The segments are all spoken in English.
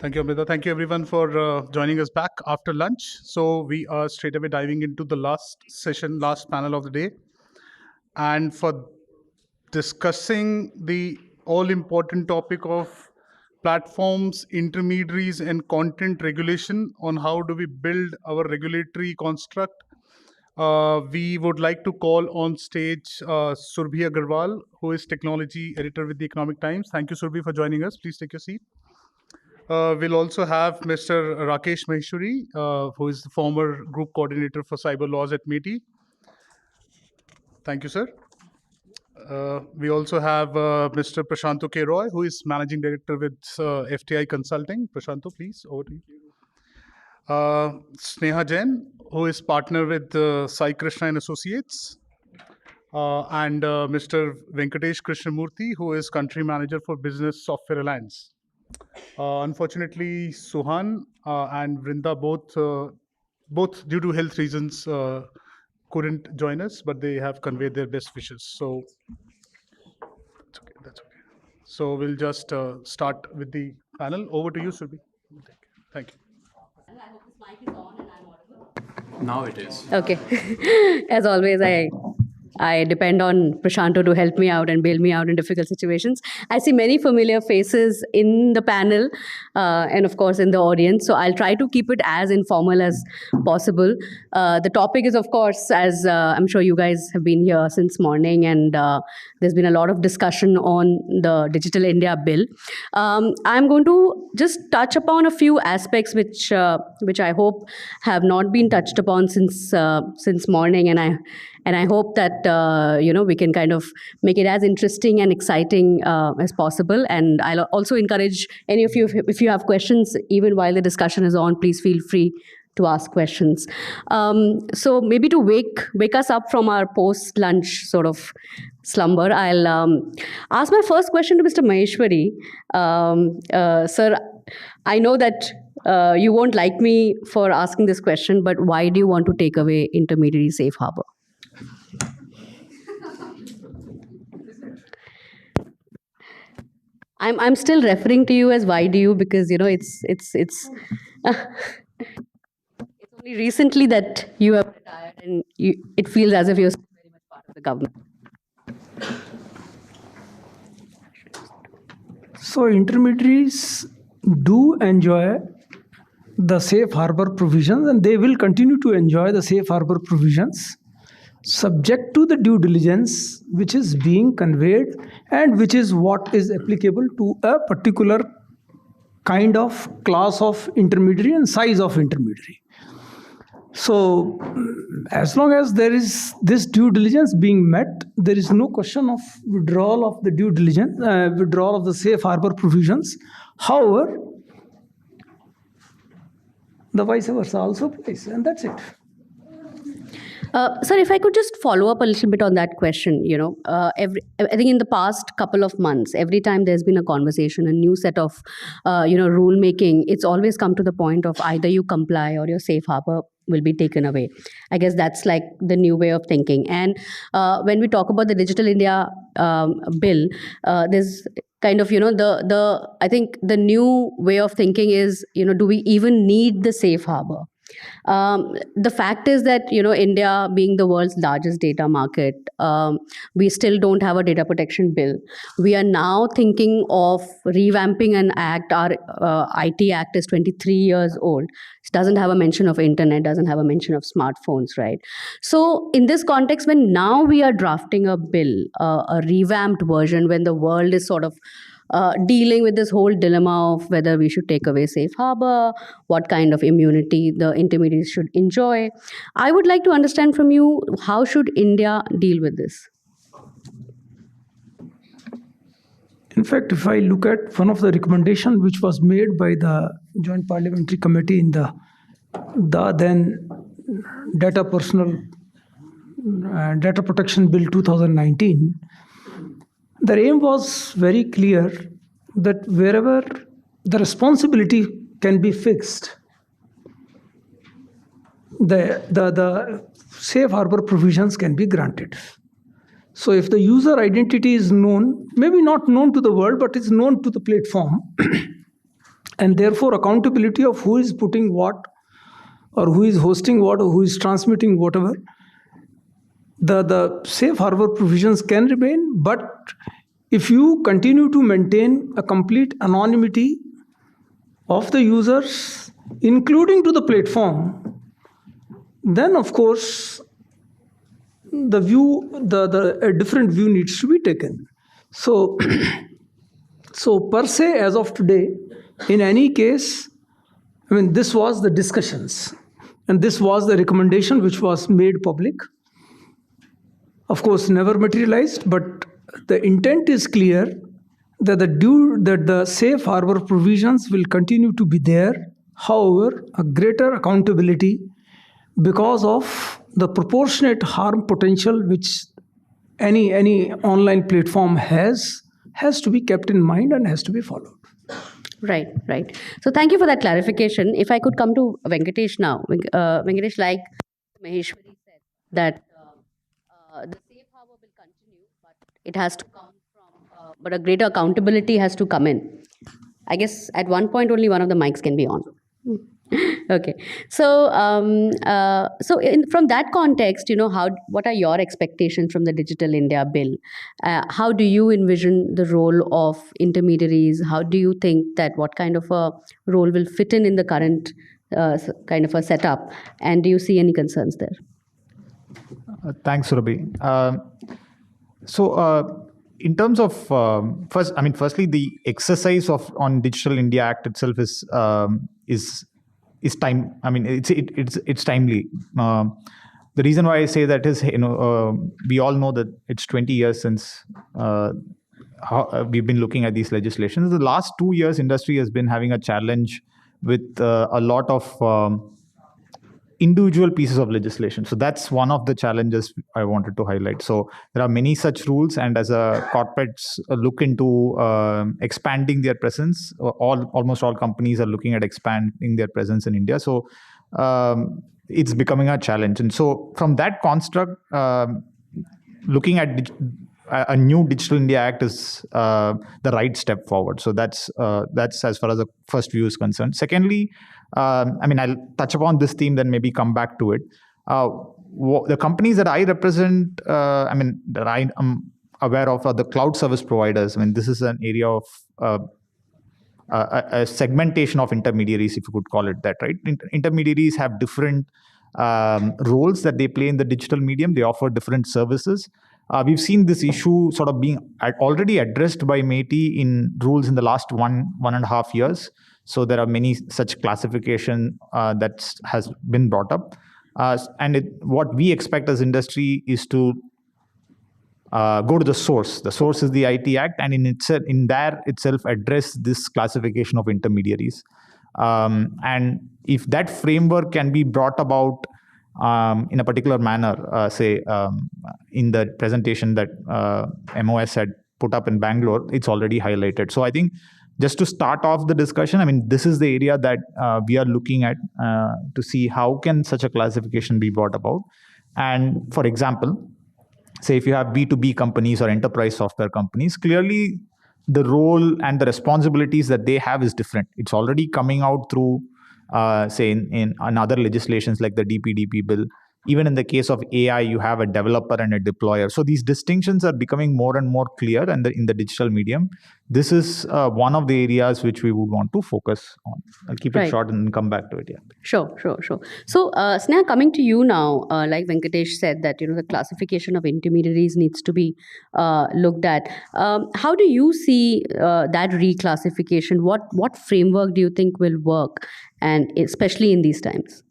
Thank you, Amrita. Thank you, everyone, for joining us back after lunch. So we are straight away diving into the last session, last panel of the day. And for discussing the all-important topic of platforms, intermediaries, and content regulation on how do we build our regulatory construct, we would like to call on stage Surabhi Agarwal, who is technology editor with the Economic Times. Thank you, Surabhi, for joining us. Please take your seat. We'll also have Mr. Rakesh Maheshwari, who is the former group coordinator for Cyberlaws at MeitY. Thank you, sir. We also have Mr. Prasanto K. Roy, who is managing director with FTI Consulting. Prasanto, please, over to you. Sneha Jain, who is partner with Saikrishna and Associates. And Mr. Venkatesh Krishnamoorthy, who is country manager for Business Software Alliance. Unfortunately, Suhan and Vrinda both due to health reasons couldn't join us, but they have conveyed their best wishes. So that's okay. That's okay. So we'll just start with the panel. Over to you, Surabhi. Thank you. I hope this mic is on and I'm audible. Now it is. Okay. As always, I depend on Prasanto to help me out and bail me out in difficult situations. I see many familiar faces in the panel and, of course, in the audience. So I'll try to keep it as informal as possible. The topic is, of course, as I'm sure you guys have been here since morning, and there's been a lot of discussion on the Digital India Bill. I'm going to just touch upon a few aspects which I hope have not been touched upon since morning, and I hope that we can kind of make it as interesting and exciting as possible. And I'll also encourage any of you, if you have questions, even while the discussion is on, please feel free to ask questions. So maybe to wake us up from our post-lunch sort of slumber, I'll ask my first question to Mr. Maheshwari. Sir, I know that you won't like me for asking this question, but why do you want to take away intermediary safe harbor? I'm still referring to you as why do you, because it's only recently that you have retired and it feels as if you're still very much part of the government. So intermediaries do enjoy the safe harbor provisions, and they will continue to enjoy the safe harbor provisions, subject to the due diligence which is being conveyed and which is what is applicable to a particular kind of class of intermediary and size of intermediary. So as long as there is this due diligence being met, there is no question of withdrawal of the due diligence, withdrawal of the safe harbor provisions. However, the vice versa also applies, and that's it. Sir, if I could just follow up a little bit on that question, I think in the past couple of months, every time there's been a conversation, a new set of, rule making, it's always come to the point of either you comply or your safe harbor will be taken away. I guess that's like the new way of thinking. And when we talk about the Digital India bill, there's kind of, I think the new way of thinking is, do we even need the safe harbor? The fact is that, India being the world's largest data market, we still don't have a data protection bill. We are now thinking of revamping an act. Our IT Act is 23 years old. It doesn't have a mention of internet, doesn't have a mention of smartphones, right? So in this context, when now we are drafting a bill, a revamped version, when the world is sort of dealing with this whole dilemma of whether we should take away safe harbor, what kind of immunity the intermediaries should enjoy, I would like to understand from you, how should India deal with this? In fact, if I look at one of the recommendations which was made by the Joint Parliamentary Committee in the then Data Protection Bill 2019, the aim was very clear that wherever the responsibility can be fixed, the safe harbor provisions can be granted. So if the user identity is known, maybe not known to the world, but it's known to the platform, and therefore accountability of who is putting what, or who is hosting what, or who is transmitting whatever. The safe harbor provisions can remain, but if you continue to maintain a complete anonymity of the users, including to the platform, then of course a different view needs to be taken. So so per se, as of today, in any case, I mean, this was the discussions and this was the recommendation which was made public. Of course, never materialized, but the intent is clear that the safe harbor provisions will continue to be there. However, a greater accountability because of the proportionate harm potential which any online platform has to be kept in mind and has to be followed. Right, right. So thank you for that clarification. If I could come to Venkatesh now. Venkatesh, like Maheshwari said, that the safe harbor will continue, but it has to come from, but a greater accountability has to come in. I guess at one point only one of the mics can be on. Okay, so from that context, what are your expectations from the Digital India Bill? How do you envision the role of intermediaries? How do you think that what kind of a role will fit in the current kind of a setup? And do you see any concerns there? Thanks, Surabhi. In terms of firstly, the exercise on Digital India Act itself is time. I mean, it's timely. The reason why I say that is, we all know that it's 20 years since we've been looking at these legislations. The last 2 years, industry has been having a challenge with a lot of individual pieces of legislation. So that's one of the challenges I wanted to highlight. So there are many such rules, and as corporates look into expanding their presence, almost all companies are looking at expanding their presence in India. So it's becoming a challenge. And so from that construct, looking at a new Digital India Act is the right step forward. So that's as far as the first view is concerned. Secondly, I'll touch upon this theme, then maybe come back to it. The companies that I represent, that I am aware of, are the cloud service providers. I mean, this is an area of a segmentation of intermediaries, if you could call it that, right? Intermediaries have different roles that they play in the digital medium. They offer different services. We've seen this issue sort of being already addressed by MeitY in rules in the last 1.5 years. So there are many such classification that has been brought up. What we expect as industry is to go to the source. The source is the IT Act, and in there itself address this classification of intermediaries. And if that framework can be brought about in a particular manner, in the presentation that MOS had put up in Bangalore, it's already highlighted. So I think just to start off the discussion, this is the area that we are looking at to see how can such a classification be brought about. And for example, say if you have B2B companies or enterprise software companies, clearly the role and the responsibilities that they have is different. It's already coming out through, in other legislations like the DPDP bill. Even in the case of AI, you have a developer and a deployer. So these distinctions are becoming more and more clear in the digital medium. This is one of the areas which we would want to focus on. I'll keep it short and come back to it. Yeah. Sure. So, Sneha, coming to you now, like Venkatesh said that, the classification of intermediaries needs to be looked at. How do you see that reclassification? What framework do you think will work, and especially in these times?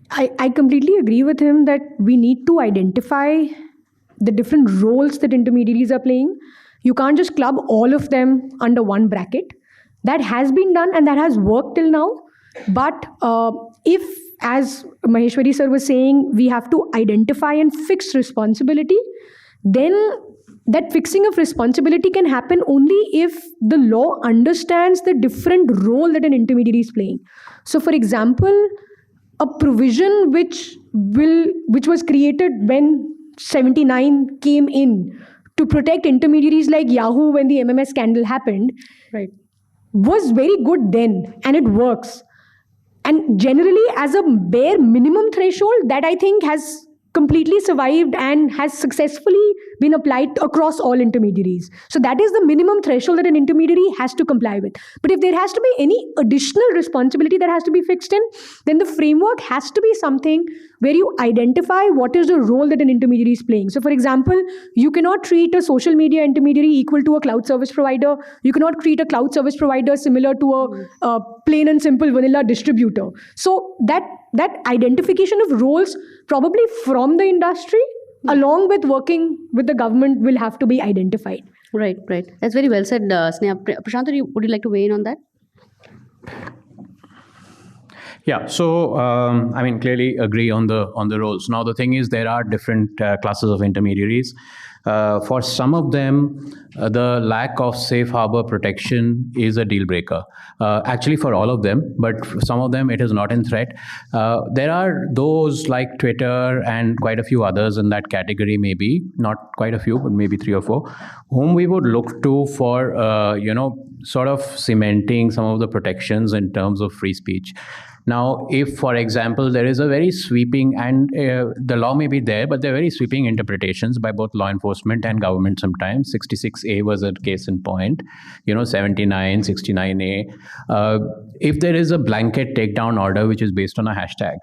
I completely agree with him that we need to identify the different roles that intermediaries are playing. You can't just club all of them under one bracket. That has been done and that has worked till now. But if, as Maheshwari sir was saying, we have to identify and fix responsibility, then that fixing of responsibility can happen only if the law understands the different role that an intermediary is playing. So, for example, a provision which was created when 79 came in to protect intermediaries like Yahoo when the MMS scandal happened Right. was very good then, and it works. And generally, as a bare minimum threshold, that I think has completely survived and has successfully been applied across all intermediaries. So that is the minimum threshold that an intermediary has to comply with. But if there has to be any additional responsibility that has to be fixed in, then the framework has to be something where you identify what is the role that an intermediary is playing. So for example, you cannot treat a social media intermediary equal to a cloud service provider. You cannot treat a cloud service provider similar to a plain and simple vanilla distributor. So that identification of roles, probably from the industry, along with working with the government, will have to be identified. Right. That's very well said, Sneha. Prasanto, would you like to weigh in on that? Yeah, so I mean, clearly agree on the roles. Now the thing is, there are different classes of intermediaries. For some of them, the lack of safe harbor protection is a deal breaker. Actually, for all of them, but for some of them, it is not in threat. There are those like Twitter and quite a few others in that category, maybe not quite a few, but maybe 3 or 4, whom we would look to for sort of cementing some of the protections in terms of free speech. Now, if, for example, there is a very sweeping, and the law may be there, but there are very sweeping interpretations by both law enforcement and government sometimes. 66A was a case in point, 79, 69A. If there is a blanket takedown order, which is based on a hashtag,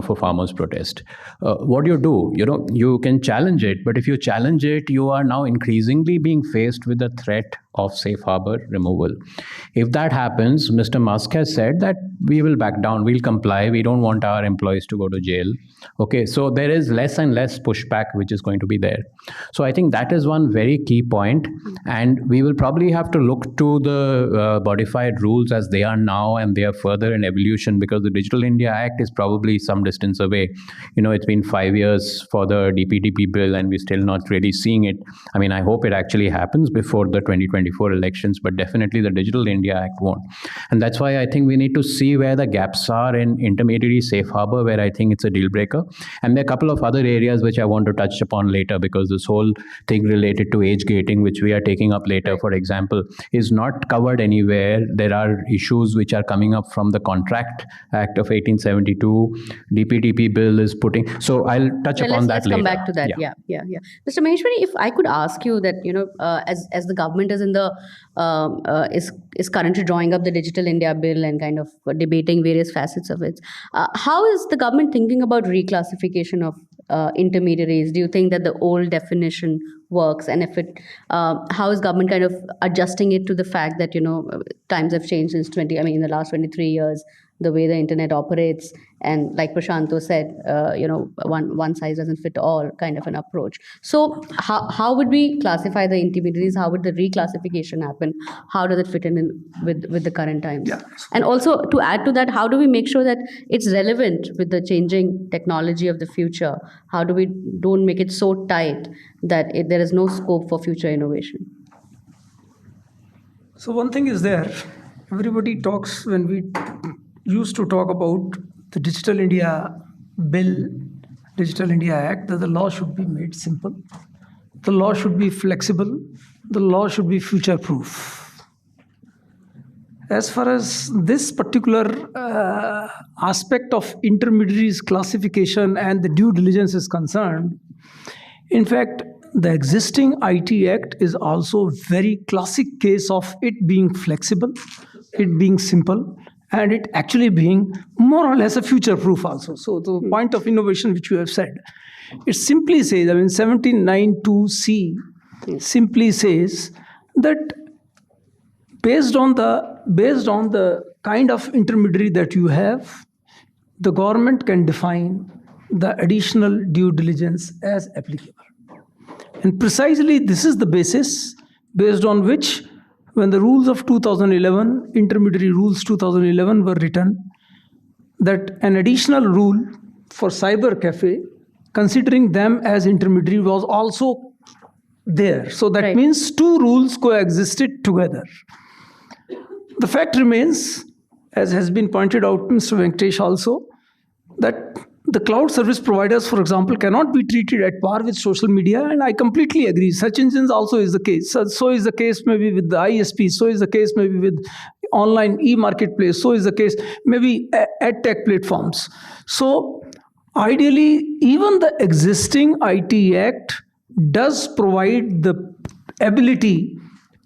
for farmers' protest, what do? You can challenge it, but if you challenge it, you are now increasingly being faced with the threat of safe harbor removal. If that happens, Mr. Musk has said that we will back down, we'll comply, we don't want our employees to go to jail. Okay, so there is less and less pushback which is going to be there. So I think that is one very key point, and we will probably have to look to the modified rules as they are now, and they are further in evolution, because the Digital India Act is probably some distance away. It's been 5 years for the DPDP bill, and we're still not really seeing it. I mean, I hope it actually happens before the 2024 elections, but definitely the Digital India Act won't. And that's why I think we need to see where the gaps are in intermediary safe harbor, where I think it's a deal breaker. And there are a couple of other areas which I want to touch upon later, because this whole thing related to age gating, which we are taking up later, for example, is not covered anywhere. There are issues which are coming up from the Contract Act of 1872. DPDP bill is putting. So I'll touch upon that let's later. Come back to that. Yeah. Mr. Maheshwari, if I could ask you that, as the government is in the is currently drawing up the Digital India bill and kind of debating various facets of it, how is the government thinking about reclassification of intermediaries? Do you think that the old definition works, and if it, how is government kind of adjusting it to the fact that times have changed since in the last 23 years, the way the internet operates, and like Prasanto said, one size doesn't fit all kind of an approach. So how would we classify the intermediaries? How would the reclassification happen? How does it fit in with the current times? Yeah. And also, to add to that, how do we make sure that it's relevant with the changing technology of the future? How do we don't make it so tight that there is no scope for future innovation? So one thing is there. Everybody talks, when we used to talk about the Digital India Bill, Digital India Act, that the law should be made simple. The law should be flexible. The law should be future-proof. As far as this particular aspect of intermediaries classification and the due diligence is concerned, in fact, the existing IT Act is also a very classic case of it being flexible, it being simple, and it actually being more or less a future-proof also. So the point of innovation which you have said, it simply says, 1792C simply says that based on the kind of intermediary that you have, the government can define the additional due diligence as applicable. And precisely this is the basis based on which, when the rules of 2011, intermediary rules 2011 were written, that an additional rule for cyber cafe, considering them as intermediary, was also there. So that means two rules coexisted together. The fact remains, as has been pointed out, Mr. Venkatesh also, that the cloud service providers, for example, cannot be treated at par with social media, and I completely agree. Search engines also is the case. So is the case maybe with the ISP, so is the case maybe with online e-marketplace, so is the case maybe ad tech platforms. So ideally, even the existing IT Act does provide the ability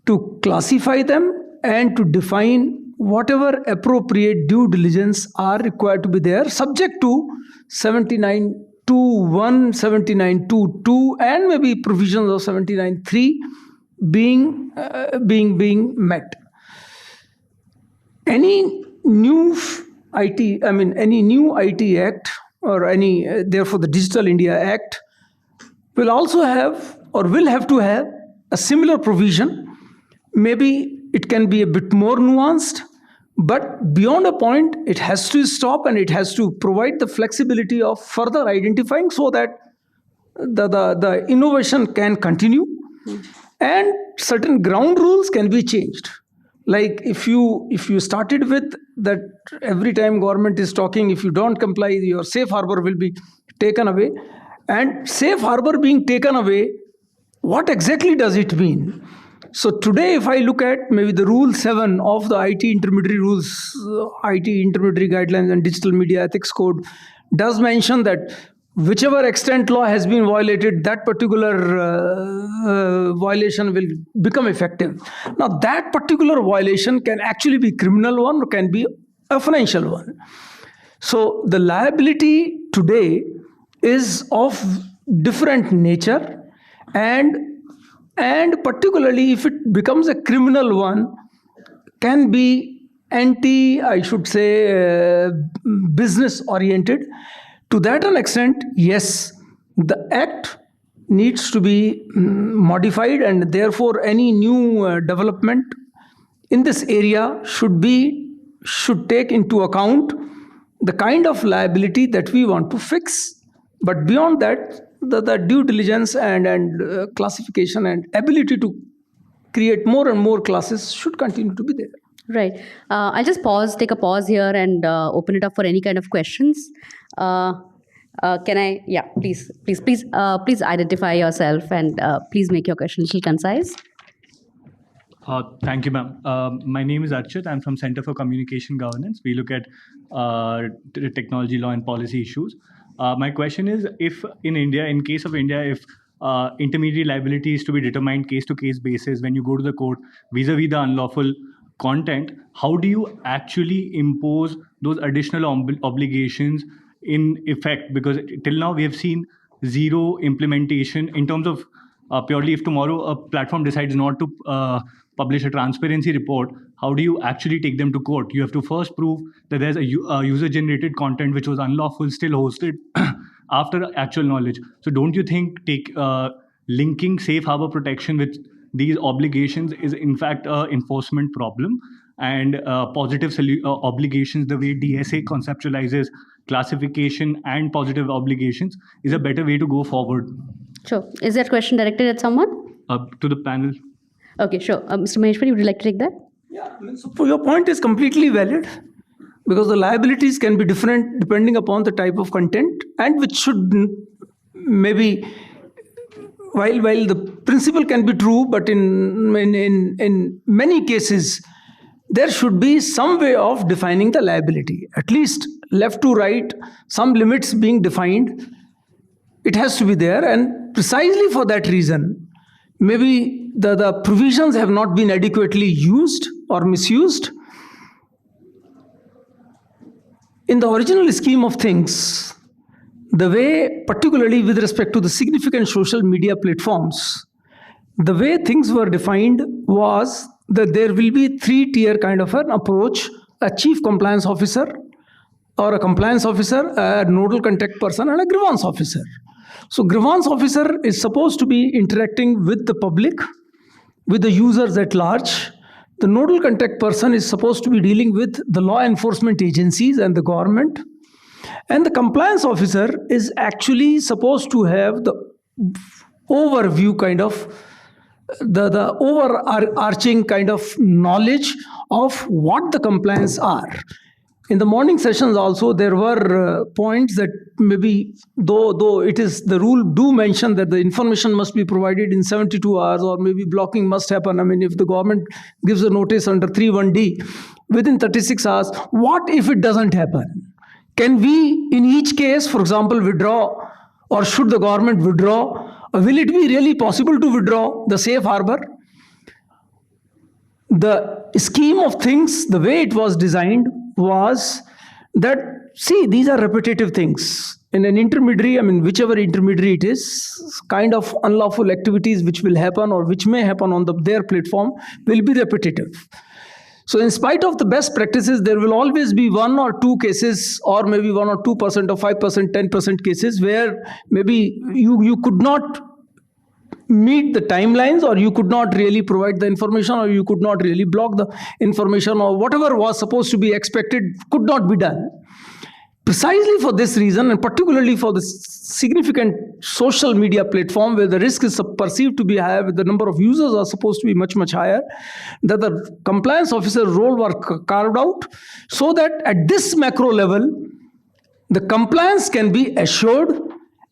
to classify them and to define whatever appropriate due diligence are required to be there, subject to 79.2.1, 79.2.2, and maybe provisions of 79.3 being met. Any new IT Act or therefore the Digital India Act will also have or will have to have a similar provision. Maybe it can be a bit more nuanced, but beyond a point, it has to stop and it has to provide the flexibility of further identifying so that the innovation can continue and certain ground rules can be changed. Like if you started with that every time government is talking, if you don't comply, your safe harbor will be taken away. And safe harbor being taken away, what exactly does it mean? So today, if I look at maybe the Rule 7 of the IT Intermediary Rules, IT Intermediary Guidelines and Digital Media Ethics Code does mention that whichever extent law has been violated, that particular violation will become effective. Now, that particular violation can actually be criminal one or can be a financial one. So the liability today is of different nature, and particularly if it becomes a criminal one, can be business oriented. To that extent, yes, the act needs to be modified, and therefore any new development in this area should take into account the kind of liability that we want to fix. But beyond that, the due diligence and classification and ability to create more and more classes should continue to be there. Right. I'll just take a pause here and open it up for any kind of questions. Can I? Yeah, please identify yourself and please make your question a little concise. Thank you, ma'am. My name is Archit. I'm from Center for Communication Governance. We look at technology, law, and policy issues. My question is, if intermediary liability is to be determined case-to-case basis, when you go to the court vis-a-vis the unlawful content, how do you actually impose those additional obligations in effect? Because till now we have seen zero implementation in terms of purely if tomorrow a platform decides not to publish a transparency report, how do you actually take them to court? You have to first prove that there's a user-generated content which was unlawful still hosted after actual knowledge. So don't you think linking safe harbor protection with these obligations is in fact an enforcement problem, and positive obligations, the way DSA conceptualizes classification and positive obligations, is a better way to go forward? Sure. Is that question directed at someone? To the panel. Okay, sure. Mr. Maheshwari, would you like to take that? Yeah, so your point is completely valid, because the liabilities can be different depending upon the type of content, and which should maybe, while the principle can be true, but in many cases, there should be some way of defining the liability, at least left to right, some limits being defined. It has to be there, and precisely for that reason, maybe the provisions have not been adequately used or misused. In the original scheme of things, the way, particularly with respect to the significant social media platforms, the way things were defined was that there will be 3-tier kind of an approach: a chief compliance officer, or a compliance officer, a nodal contact person, and a grievance officer. So grievance officer is supposed to be interacting with the public, with the users at large. The nodal contact person is supposed to be dealing with the law enforcement agencies and the government. And the compliance officer is actually supposed to have the overview kind of, the overarching kind of knowledge of what the compliance are. in the morning sessions also, there were points that maybe, though it is the rule do mention that the information must be provided in 72 hours, or maybe blocking must happen. I mean, if the government gives a notice under 3(1)(d) within 36 hours, what if it doesn't happen? Can we, in each case, for example, withdraw, or should the government withdraw? Or will it be really possible to withdraw the safe harbor? The scheme of things, the way it was designed, was that, see, these are repetitive things. In an intermediary, I mean, whichever intermediary it is, kind of unlawful activities which will happen or which may happen on their platform will be repetitive. So in spite of the best practices, there will always be 1 or 2 cases, or maybe 1 or 2% or 5%, 10% cases where maybe you could not meet the timelines, or you could not really provide the information, or you could not really block the information, or whatever was supposed to be expected could not be done. Precisely for this reason, and particularly for the significant social media platform where the risk is perceived to be higher, where the number of users are supposed to be much, much higher, that the compliance officer role were carved out so that at this macro level, the compliance can be assured.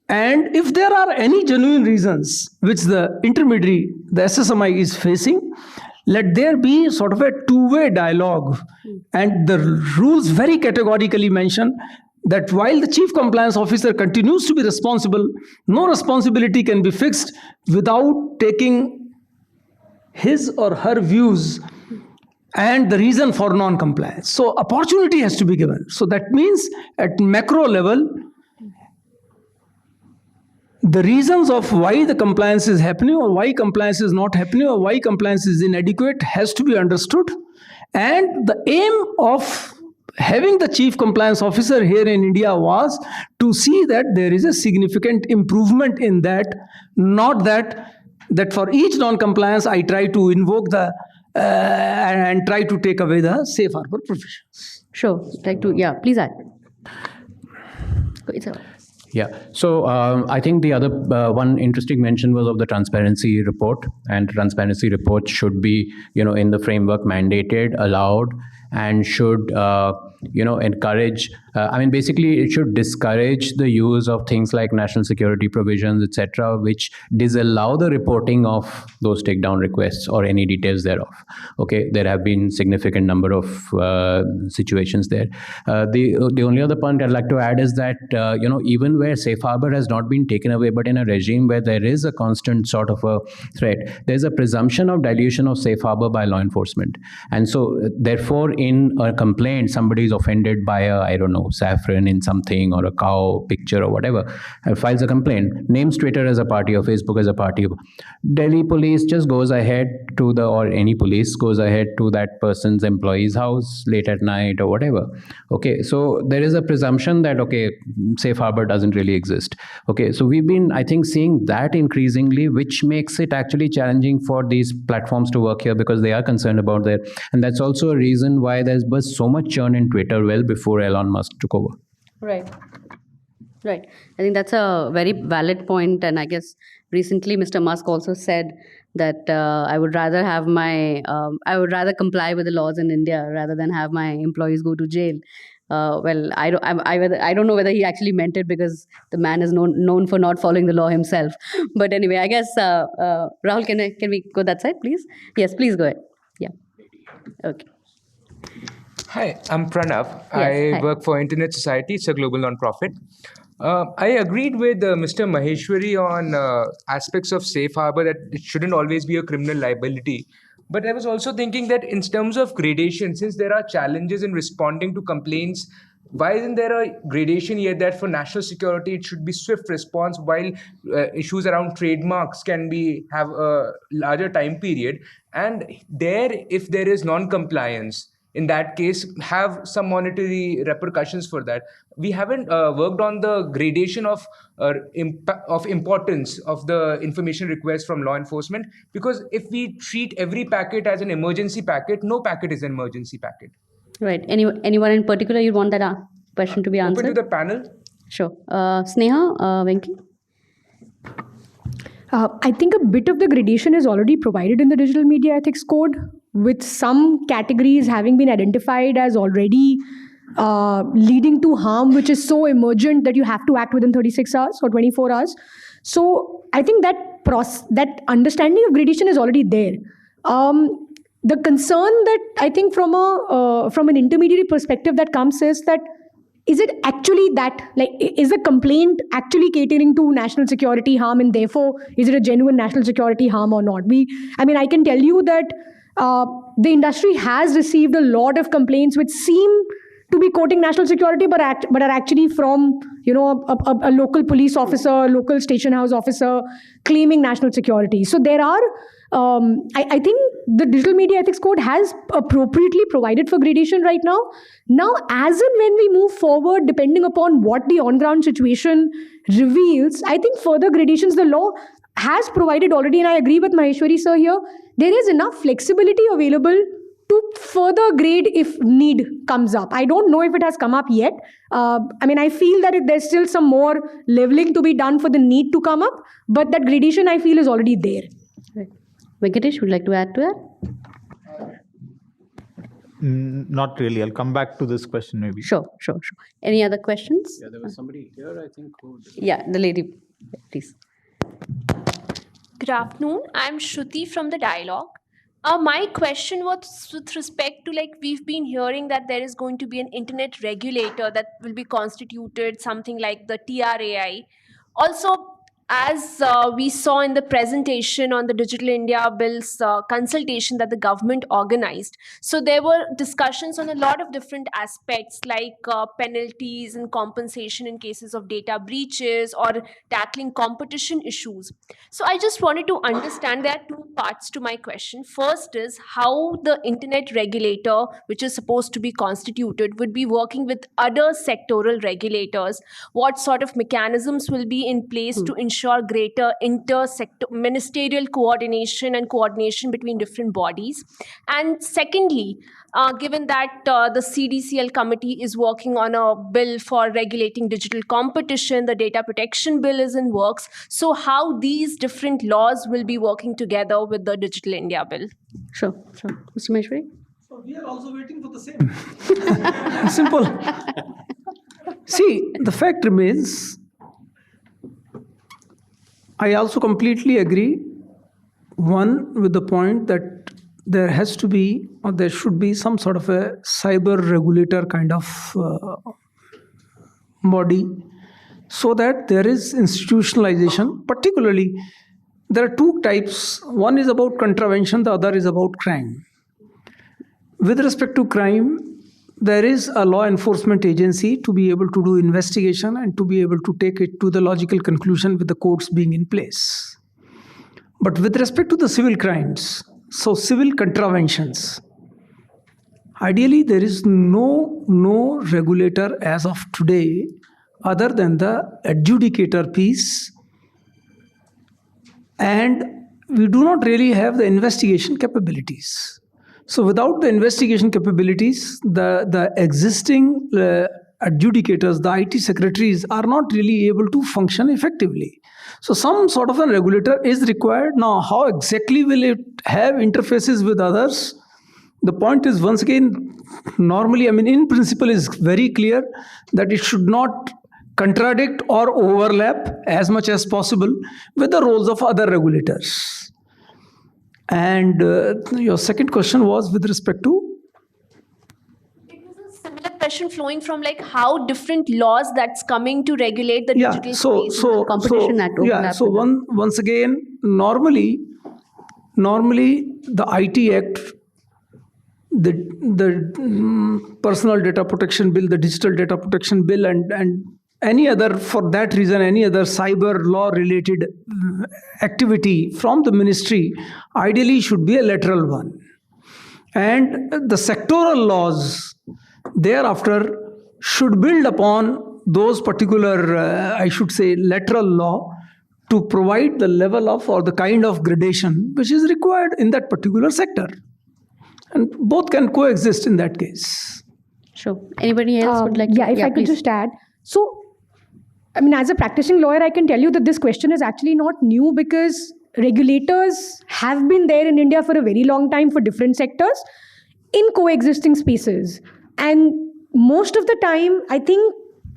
And if there are any genuine reasons which the intermediary, the SSMI is facing, let there be sort of a two-way dialogue. And the rules very categorically mention that while the chief compliance officer continues to be responsible, no responsibility can be fixed without taking his or her views and the reason for non-compliance. So opportunity has to be given. So that means at macro level, the reasons of why the compliance is happening or why compliance is not happening or why compliance is inadequate has to be understood. And the aim of having the chief compliance officer here in India was to see that there is a significant improvement in that, not that for each non-compliance I try to invoke the and try to take away the safe harbor provisions. Sure. Yeah, please add. It's all right. Yeah. So I think the other one interesting mention was of the transparency report, and transparency report should be, in the framework mandated, allowed, and should, encourage. Basically, it should discourage the use of things like national security provisions, etc., which disallow the reporting of those takedown requests or any details thereof. Okay, there have been significant number of situations there. The only other point I'd like to add is that even where safe harbor has not been taken away, but in a regime where there is a constant sort of a threat, there's a presumption of dilution of safe harbor by law enforcement, and so therefore, in a complaint, somebody is offended by a, saffron in something or a cow picture or whatever, files a complaint, names Twitter as a party or Facebook as a party. Delhi police just goes ahead to or any police goes ahead to that person's employee's house late at night or whatever. Okay, so there is a presumption that, safe harbor doesn't really exist. Okay, so we've been, I think, seeing that increasingly, which makes it actually challenging for these platforms to work here because they are concerned about that. And that's also a reason why there's was so much churn in Twitter well before Elon Musk took over. Right. I think that's a very valid point, and I guess recently Mr. Musk also said that I would rather comply with the laws in India rather than have my employees go to jail. I don't know whether he actually meant it, because the man is known for not following the law himself. But anyway, I guess Rahul, can we go that side, please? Yes, please go ahead. Yeah. Okay. Hi, I'm Pranav. Yes, I work for Internet Society. It's a global nonprofit. I agreed with Mr. Maheshwari on aspects of safe harbor, that it shouldn't always be a criminal liability. But I was also thinking that in terms of gradation, since there are challenges in responding to complaints, why isn't there a gradation here that for national security it should be swift response, while issues around trademarks can have a larger time period, and if there is non-compliance, in that case, have some monetary repercussions for that. We haven't worked on the gradation of importance of the information request from law enforcement, because if we treat every packet as an emergency packet, no packet is an emergency packet. Right. Anyone in particular you want that question to be answered? Open to the panel. Sure. Sneha, Venki? I think a bit of the gradation is already provided in the Digital Media Ethics Code, with some categories having been identified as already leading to harm which is so emergent that you have to act within 36 hours or 24 hours. So I think that understanding of gradation is already there. The concern that I think from an intermediary perspective that comes is that, is it actually that, like, is the complaint actually catering to national security harm, and therefore is it a genuine national security harm or not? I can tell you that the industry has received a lot of complaints which seem to be quoting national security, but are actually from a local police officer, local station house officer claiming national security. So there are, I think the Digital Media Ethics Code has appropriately provided for gradation right now. Now, as and when we move forward, depending upon what the on-ground situation reveals, I think further gradations the law has provided already, and I agree with Maheshwari sir here. There is enough flexibility available to further grade if need comes up. I don't know if it has come up yet. I feel that there's still some more leveling to be done for the need to come up, but that gradation I feel is already there. Right. Venkatesh, would you like to add to that? Not really. I'll come back to this question maybe. Sure. Any other questions? Yeah, there was somebody here, I think. Yeah, the lady, please. Good afternoon. I'm Shruti from the Dialogue. My question was with respect to, we've been hearing that there is going to be an internet regulator that will be constituted, something like the TRAI. Also, as we saw in the presentation on the Digital India Bill's consultation that the government organized, so there were discussions on a lot of different aspects like penalties and compensation in cases of data breaches or tackling competition issues. So I just wanted to understand, there are two parts to my question. First is how the internet regulator, which is supposed to be constituted, would be working with other sectoral regulators. What sort of mechanisms will be in place to ensure greater inter-sector ministerial coordination between different bodies? And secondly, given that the CDCL committee is working on a bill for regulating digital competition, the data protection bill is in works, so how these different laws will be working together with the Digital India Bill? Sure. Mr. Maheshwari? So we are also waiting for the same. Simple. See, the fact remains, I also completely agree, one, with the point that there has to be, or there should be, some sort of a cyber regulator kind of body, so that there is institutionalization. Particularly, there are two types. One is about contravention, the other is about crime. With respect to crime, there is a law enforcement agency to be able to do investigation and to be able to take it to the logical conclusion with the courts being in place. But with respect to the civil crimes, so civil contraventions, ideally there is no regulator as of today other than the adjudicator piece, and we do not really have the investigation capabilities. So without the investigation capabilities, the existing adjudicators, the IT secretaries, are not really able to function effectively. So some sort of a regulator is required. Now, how exactly will it have interfaces with others? The point is, once again, normally, in principle, is very clear that it should not contradict or overlap as much as possible with the roles of other regulators. And your second question was with respect to? It was a similar question flowing from how different laws that's coming to regulate the digital space. Competition Act. So once again, normally the IT Act, the Personal Data Protection Bill, the Digital Data Protection Bill, and any other, for that reason, any other cyber law related activity from the ministry ideally should be a lateral one. And the sectoral laws thereafter should build upon those particular, lateral law to provide the level of or the kind of gradation which is required in that particular sector. And both can coexist in that case. Sure. Anybody else would like to? Yeah, if I could just add. So, as a practicing lawyer, I can tell you that this question is actually not new, because regulators have been there in India for a very long time for different sectors in coexisting spaces. And most of the time, I think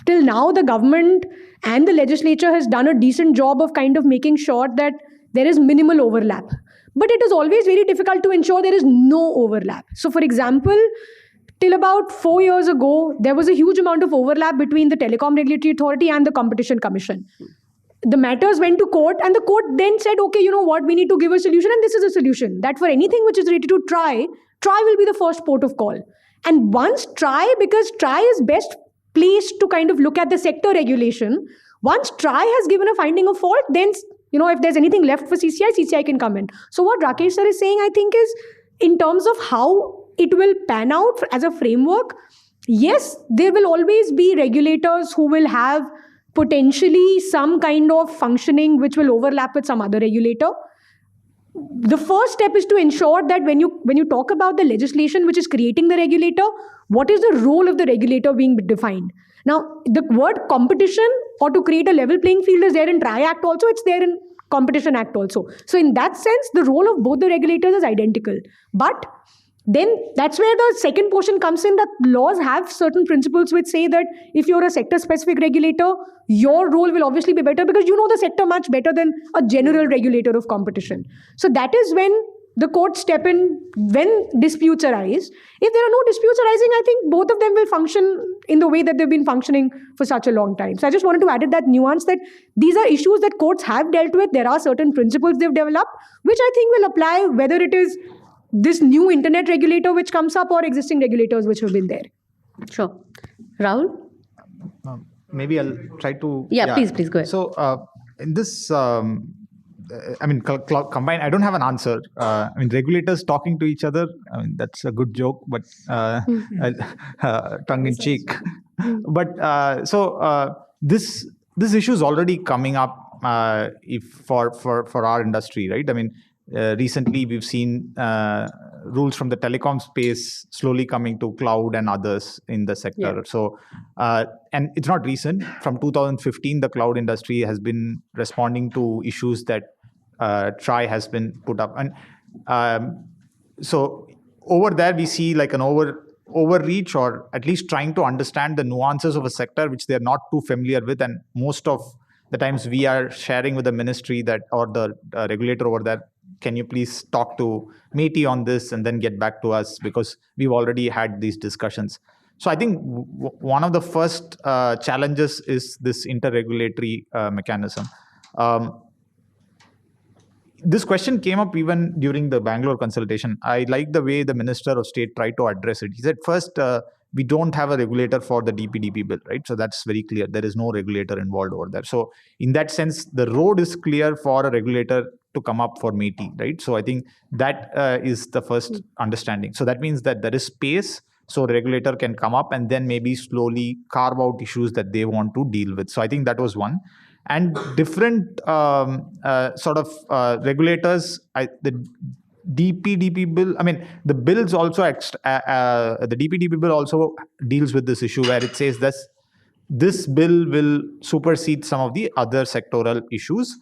till now the government and the legislature has done a decent job of kind of making sure that there is minimal overlap. But it is always very difficult to ensure there is no overlap. So for example, till about 4 years ago, there was a huge amount of overlap between the Telecom Regulatory Authority and the Competition Commission. The matters went to court, and the court then said, okay, you know what, we need to give a solution, and this is a solution. That for anything which is related to TRAI will be the first port of call. And once TRAI, because TRAI is best placed to kind of look at the sector regulation, once TRAI has given a finding of fault, then, you know, if there's anything left for CCI can come in. So what Rakesh sir is saying, I think, is in terms of how it will pan out as a framework, yes, there will always be regulators who will have potentially some kind of functioning which will overlap with some other regulator. The first step is to ensure that when you talk about the legislation which is creating the regulator, what is the role of the regulator being defined? Now, the word competition or to create a level playing field is there in TRAI Act also, it's there in Competition Act also. So in that sense, the role of both the regulators is identical. But then that's where the second portion comes in, that laws have certain principles which say that if you're a sector-specific regulator, your role will obviously be better because you know the sector much better than a general regulator of competition. So that is when the courts step in when disputes arise. If there are no disputes arising, I think both of them will function in the way that they've been functioning for such a long time. So I just wanted to add that nuance that these are issues that courts have dealt with. There are certain principles they've developed, which I think will apply whether it is this new internet regulator which comes up or existing regulators which have been there. Sure. Rahul? Maybe I'll try to... Yeah, please go ahead. So in this, combined, I don't have an answer. Regulators talking to each other, that's a good joke, but tongue in cheek. But this issue is already coming up for our industry, right? Recently, we've seen rules from the telecom space slowly coming to cloud and others in the sector. Yeah. So, and it's not recent. From 2015, the cloud industry has been responding to issues that TRAI has been put up. And so over there, we see like an overreach, or at least trying to understand the nuances of a sector which they're not too familiar with. And most of the times we are sharing with the ministry that, or the regulator over there, can you please talk to MeitY on this and then get back to us, because we've already had these discussions. So I think one of the first challenges is this interregulatory mechanism. This question came up even during the Bangalore consultation. I like the way the Minister of State tried to address it. He said, first, we don't have a regulator for the DPDP bill, right? So that's very clear. There is no regulator involved over there. So in that sense, the road is clear for a regulator to come up for MeitY, right? So I think that is the first understanding. So that means that there is space, so the regulator can come up and then maybe slowly carve out issues that they want to deal with. So I think that was one. And different regulators, the DPDP bill, the bills also, the DPDP bill also deals with this issue where it says that this bill will supersede some of the other sectoral issues.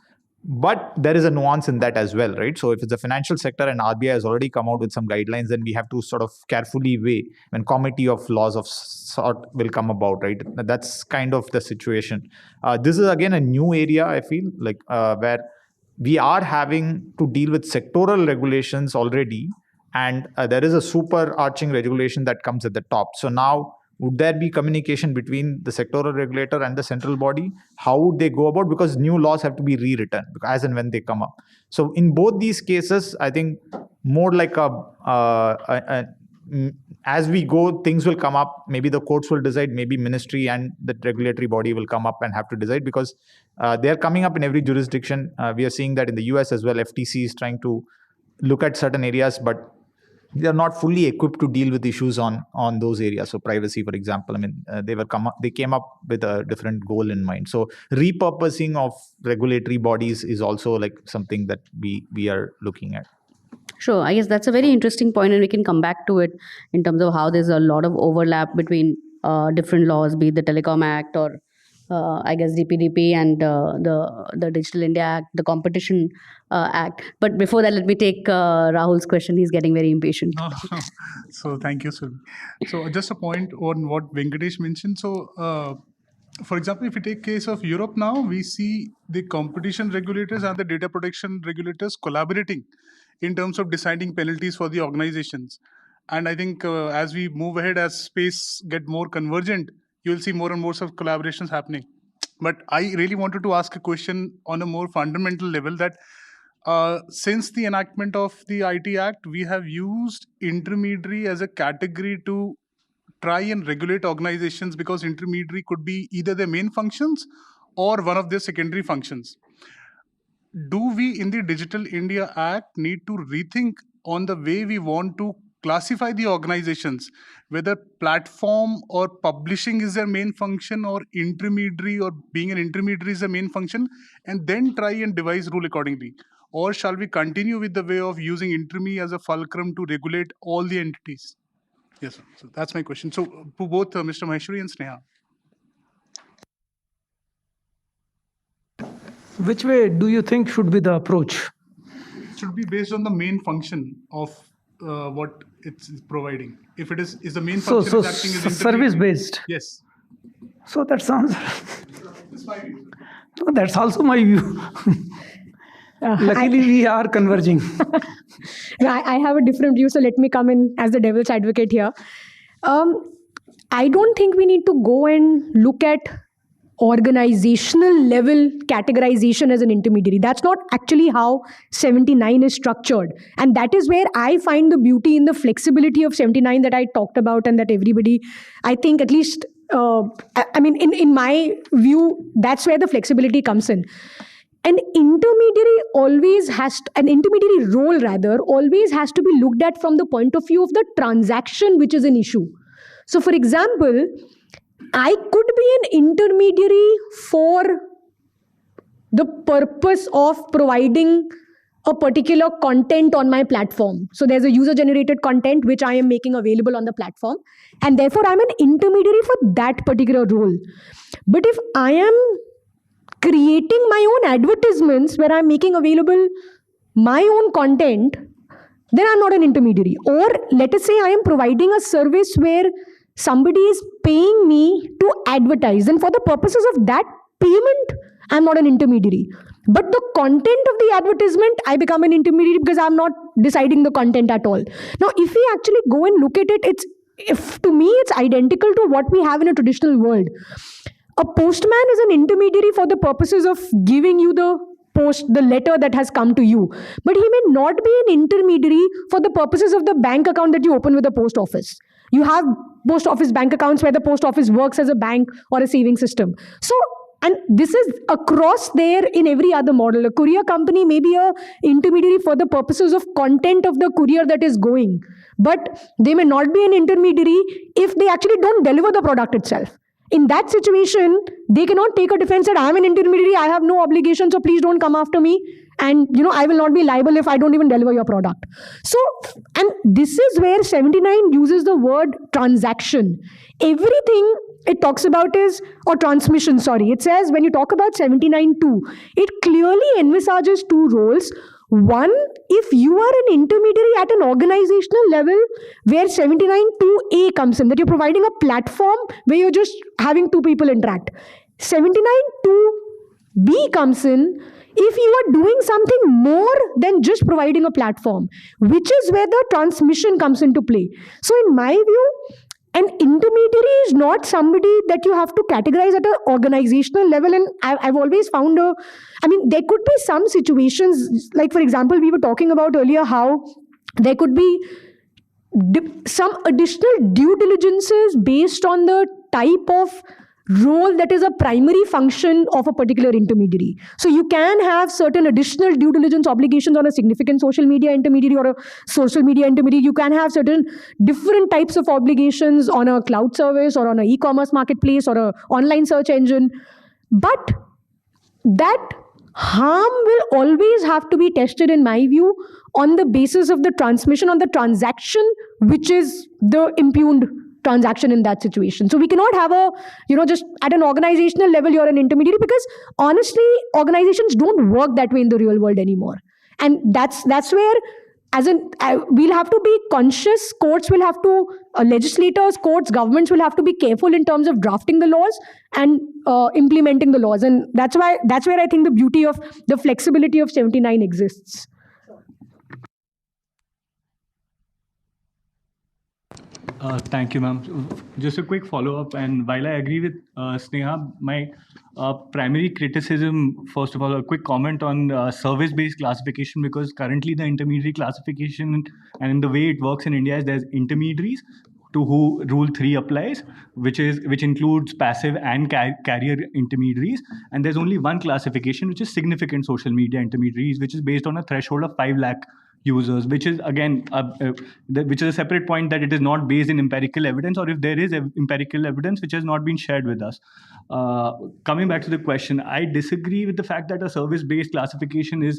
But there is a nuance in that as well, right? So if it's a financial sector and RBI has already come out with some guidelines, then we have to sort of carefully weigh when committee of laws of sort will come about, right? That's kind of the situation. This is again a new area, I feel, like where we are having to deal with sectoral regulations already, and there is a superarching regulation that comes at the top. So now, would there be communication between the sectoral regulator and the central body? How would they go about? Because new laws have to be rewritten as and when they come up. So in both these cases, I think more like as we go, things will come up. Maybe the courts will decide, maybe ministry and the regulatory body will come up and have to decide, because they're coming up in every jurisdiction. We are seeing that in the US as well. FTC is trying to look at certain areas, but they are not fully equipped to deal with issues on those areas. So privacy, for example, they came up with a different goal in mind. So repurposing of regulatory bodies is also like something that we are looking at. Sure. I guess that's a very interesting point, and we can come back to it in terms of how there's a lot of overlap between different laws, be it the Telecom Act or I guess DPDP and the Digital India Act, the Competition Act. But before that, let me take Rahul's question. He's getting very impatient. So thank you, Surabhi. So just a point on what Venkatesh mentioned. So for example, if you take case of Europe now, we see the competition regulators and the data protection regulators collaborating in terms of deciding penalties for the organizations. And I think as we move ahead, as space get more convergent, you'll see more and more of collaborations happening. But I really wanted to ask a question on a more fundamental level that since the enactment of the IT Act, we have used intermediary as a category to try and regulate organizations, because intermediary could be either their main functions or one of their secondary functions. Do we in the Digital India Act need to rethink on the way we want to classify the organizations, whether platform or publishing is their main function, or intermediary or being an intermediary is the main function, and then try and devise rule accordingly? Or shall we continue with the way of using intermediary as a fulcrum to regulate all the entities? Yes, sir. So that's my question. So to both Mr. Maheshwari and Sneha. Which way do you think should be the approach? It should be based on the main function of what it's providing. If it is the main function So is acting as service based. Yes. So that sounds. That's my view. No, that's also my view. Luckily, we are converging. I have a different view, so let me come in as the devil's advocate here. I don't think we need to go and look at organizational level categorization as an intermediary. That's not actually how 79 is structured. And that is where I find the beauty in the flexibility of 79 that I talked about, and that everybody, I think at least, in my view, that's where the flexibility comes in. An intermediary role always has to be looked at from the point of view of the transaction which is an issue. So for example, I could be an intermediary for the purpose of providing a particular content on my platform. So there's a user-generated content which I am making available on the platform, and therefore I'm an intermediary for that particular role. But if I am creating my own advertisements where I'm making available my own content, then I'm not an intermediary. Or let us say I am providing a service where somebody is paying me to advertise, and for the purposes of that payment, I'm not an intermediary. But the content of the advertisement, I become an intermediary because I'm not deciding the content at all. Now, if we actually go and look at it, to me, it's identical to what we have in a traditional world. A postman is an intermediary for the purposes of giving you the letter that has come to you. But he may not be an intermediary for the purposes of the bank account that you open with the post office. You have post office bank accounts where the post office works as a bank or a saving system. So, and this is across there in every other model. A courier company may be an intermediary for the purposes of content of the courier that is going. But they may not be an intermediary if they actually don't deliver the product itself. In that situation, they cannot take a defense that I'm an intermediary, I have no obligation, so please don't come after me. And, I will not be liable if I don't even deliver your product. So, and this is where 79 uses the word transaction. Everything it talks about is, or transmission, sorry. It says when you talk about 79.2, it clearly envisages two roles. One, if you are an intermediary at an organizational level, where 79.2a comes in, that you're providing a platform where you're just having two people interact. 79.2b comes in if you are doing something more than just providing a platform, which is where the transmission comes into play. So in my view, an intermediary is not somebody that you have to categorize at an organizational level. And I've always found there could be some situations, like for example, we were talking about earlier how there could be some additional due diligences based on the type of role that is a primary function of a particular intermediary. So you can have certain additional due diligence obligations on a significant social media intermediary or a social media intermediary. You can have certain different types of obligations on a cloud service or on an e-commerce marketplace or an online search engine. But that harm will always have to be tested, in my view, on the basis of the transmission, on the transaction, which is the impugned transaction in that situation. So we cannot have a, just at an organizational level, you're an intermediary, because honestly, organizations don't work that way in the real world anymore. And that's where, we'll have to be conscious. Courts will have to, legislators, courts, governments will have to be careful in terms of drafting the laws and implementing the laws. And that's where I think the beauty of the flexibility of 79 exists. Thank you, ma'am. Just a quick follow-up. And while I agree with Sneha, my primary criticism, first of all, a quick comment on service-based classification, because currently the intermediary classification and the way it works in India is there's intermediaries to who Rule 3 applies, which includes passive and carrier intermediaries. And there's only one classification, which is significant social media intermediaries, which is based on a threshold of 5 lakh users, which is again which is a separate point, that it is not based in empirical evidence, or if there is empirical evidence which has not been shared with us. Coming back to the question, I disagree with the fact that a service-based classification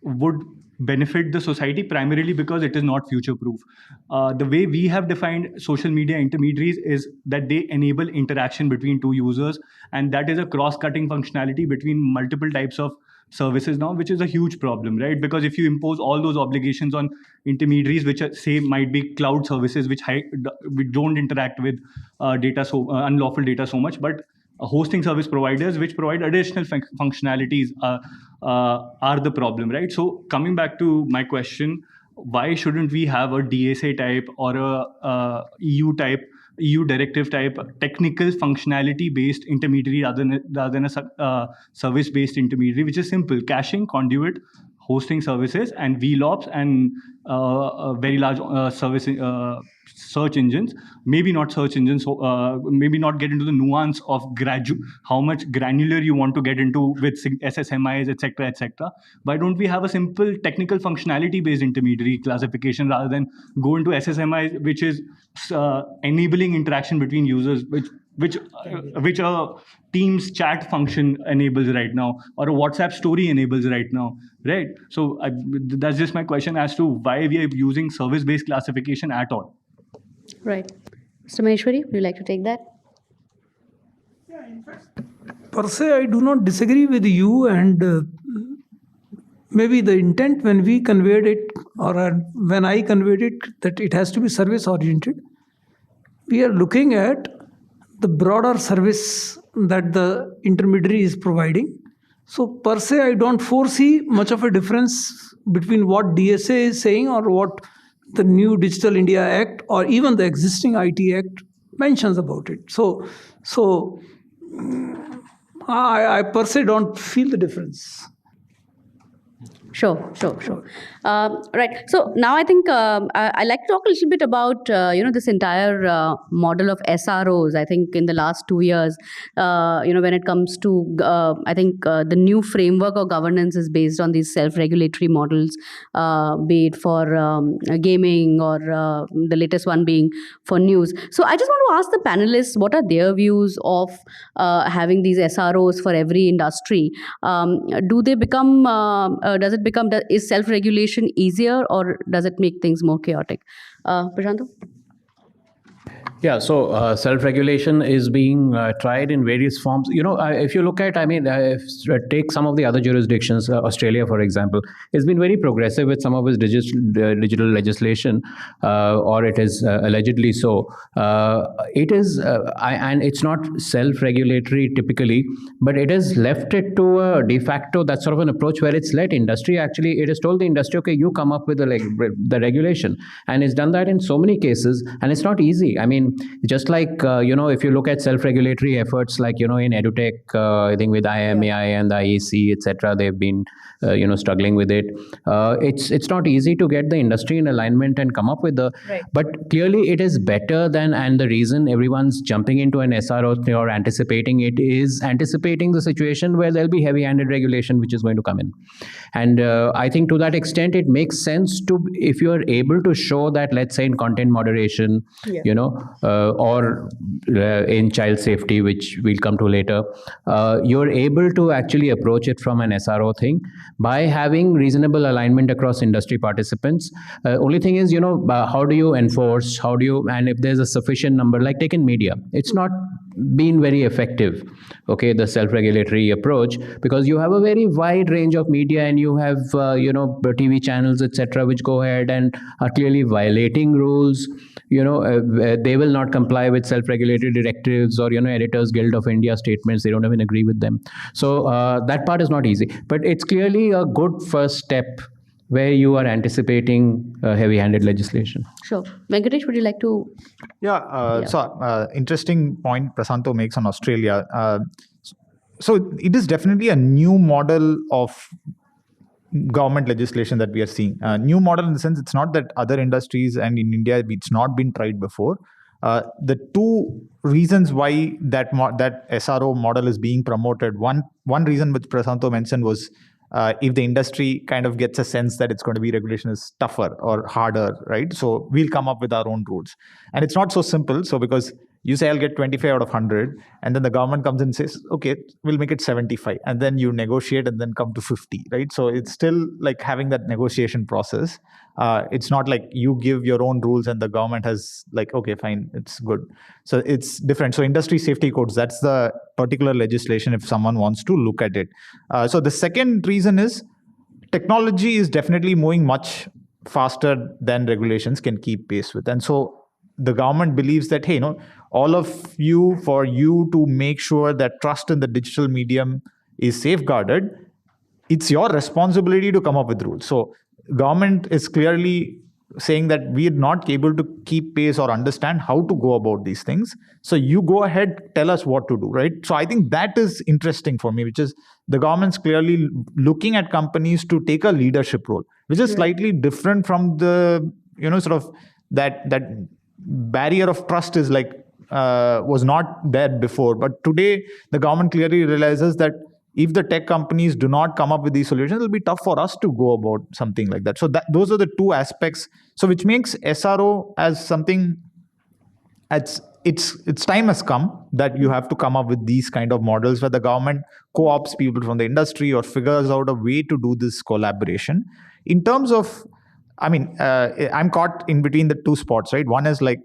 would benefit the society, primarily because it is not future-proof. The way we have defined social media intermediaries is that they enable interaction between two users, and that is a cross-cutting functionality between multiple types of services now, which is a huge problem, right? Because if you impose all those obligations on intermediaries, which say might be cloud services, which we don't interact with unlawful data so much, but hosting service providers which provide additional functionalities are the problem, right? So coming back to my question, why shouldn't we have a DSA type or a EU directive type technical functionality based intermediary rather than a service based intermediary, which is simple: caching, conduit, hosting services, and VLOPs, and very large search engines. Maybe not search engines, maybe not get into the nuance of how much granular you want to get into with SSMIs, etc., etc. Why don't we have a simple technical functionality based intermediary classification rather than go into SSMIs, which is enabling interaction between users, which a Teams chat function enables right now, or a WhatsApp story enables right now, right? So that's just my question as to why we are using service-based classification at all. Right. Mr. Maheshwari, would you like to take that? Yeah, in fact, per se, I do not disagree with you, and maybe the intent when we conveyed it, or when I conveyed it, that it has to be service-oriented. We are looking at the broader service that the intermediary is providing. So per se, I don't foresee much of a difference between what DSA is saying or what the new Digital India Act or even the existing IT Act mentions about it. So I per se don't feel the difference. Sure. Right. So now I think I'd like to talk a little bit about, this entire model of SROs. I think in the last 2 years, when it comes to, I think the new framework of governance is based on these self-regulatory models, be it for gaming or the latest one being for news. So I just want to ask the panelists, what are their views of having these SROs for every industry? Is self-regulation easier, or does it make things more chaotic? Prasanto? Yeah, so self-regulation is being tried in various forms. If you look at, take some of the other jurisdictions, Australia, for example, it's been very progressive with some of its digital legislation, or it is allegedly so. It is, and it's not self-regulatory typically, but it has left it to a de facto, that sort of an approach where it's let industry, actually, it has told the industry, okay, you come up with the regulation. And it's done that in so many cases, and it's not easy. Just like, if you look at self-regulatory efforts, like, in edutech, I think with IMAI and the IEC, etc., they've been, struggling with it. It's not easy to get the industry in alignment and come up with Right. But clearly it is better than, and the reason everyone's jumping into an SRO or anticipating it is anticipating the situation where there'll be heavy-handed regulation which is going to come in. And I think to that extent, it makes sense to, if you're able to show that, let's say in content moderation, or in child safety, which we'll come to later, you're able to actually approach it from an SRO thing by having reasonable alignment across industry participants. Only thing is, how do you enforce? And if there's a sufficient number, like take in media, it's not been very effective, okay, the self-regulatory approach, because you have a very wide range of media and you have, TV channels, etc., which go ahead and are clearly violating rules. They will not comply with self-regulatory directives or, Editors Guild of India statements. They don't even agree with them. So that part is not easy, but it's clearly a good first step where you are anticipating heavy-handed legislation. Sure. Venkatesh, would you like to? So interesting point Prasanto makes on Australia. So it is definitely a new model of government legislation that we are seeing. New model in the sense it's not that other industries and in India it's not been tried before. The two reasons why that SRO model is being promoted, one reason which Prasanto mentioned was if the industry kind of gets a sense that it's going to be regulation is tougher or harder, right? So we'll come up with our own rules. And it's not so simple. So because you say I'll get 25 out of 100, and then the government comes and says, okay, we'll make it 75. And then you negotiate and then come to 50, right? So it's still like having that negotiation process. It's not like you give your own rules and the government has like, okay, fine, it's good. So it's different. So industry safety codes, that's the particular legislation if someone wants to look at it. So the second reason is technology is definitely moving much faster than regulations can keep pace with. And so the government believes that, hey, all of you, for you to make sure that trust in the digital medium is safeguarded, it's your responsibility to come up with rules. So government is clearly saying that we are not able to keep pace or understand how to go about these things. So you go ahead, tell us what to do, right? So I think that is interesting for me, which is the government's clearly looking at companies to take a leadership role, which is slightly different from the, sort of that barrier of trust is like, was not there before. But today, the government clearly realizes that if the tech companies do not come up with these solutions, it'll be tough for us to go about something like that. So those are the two aspects. So which makes SRO as something, its time has come that you have to come up with these kind of models where the government co-ops people from the industry or figures out a way to do this collaboration. In terms of, I'm caught in between the two spots, right? One is like,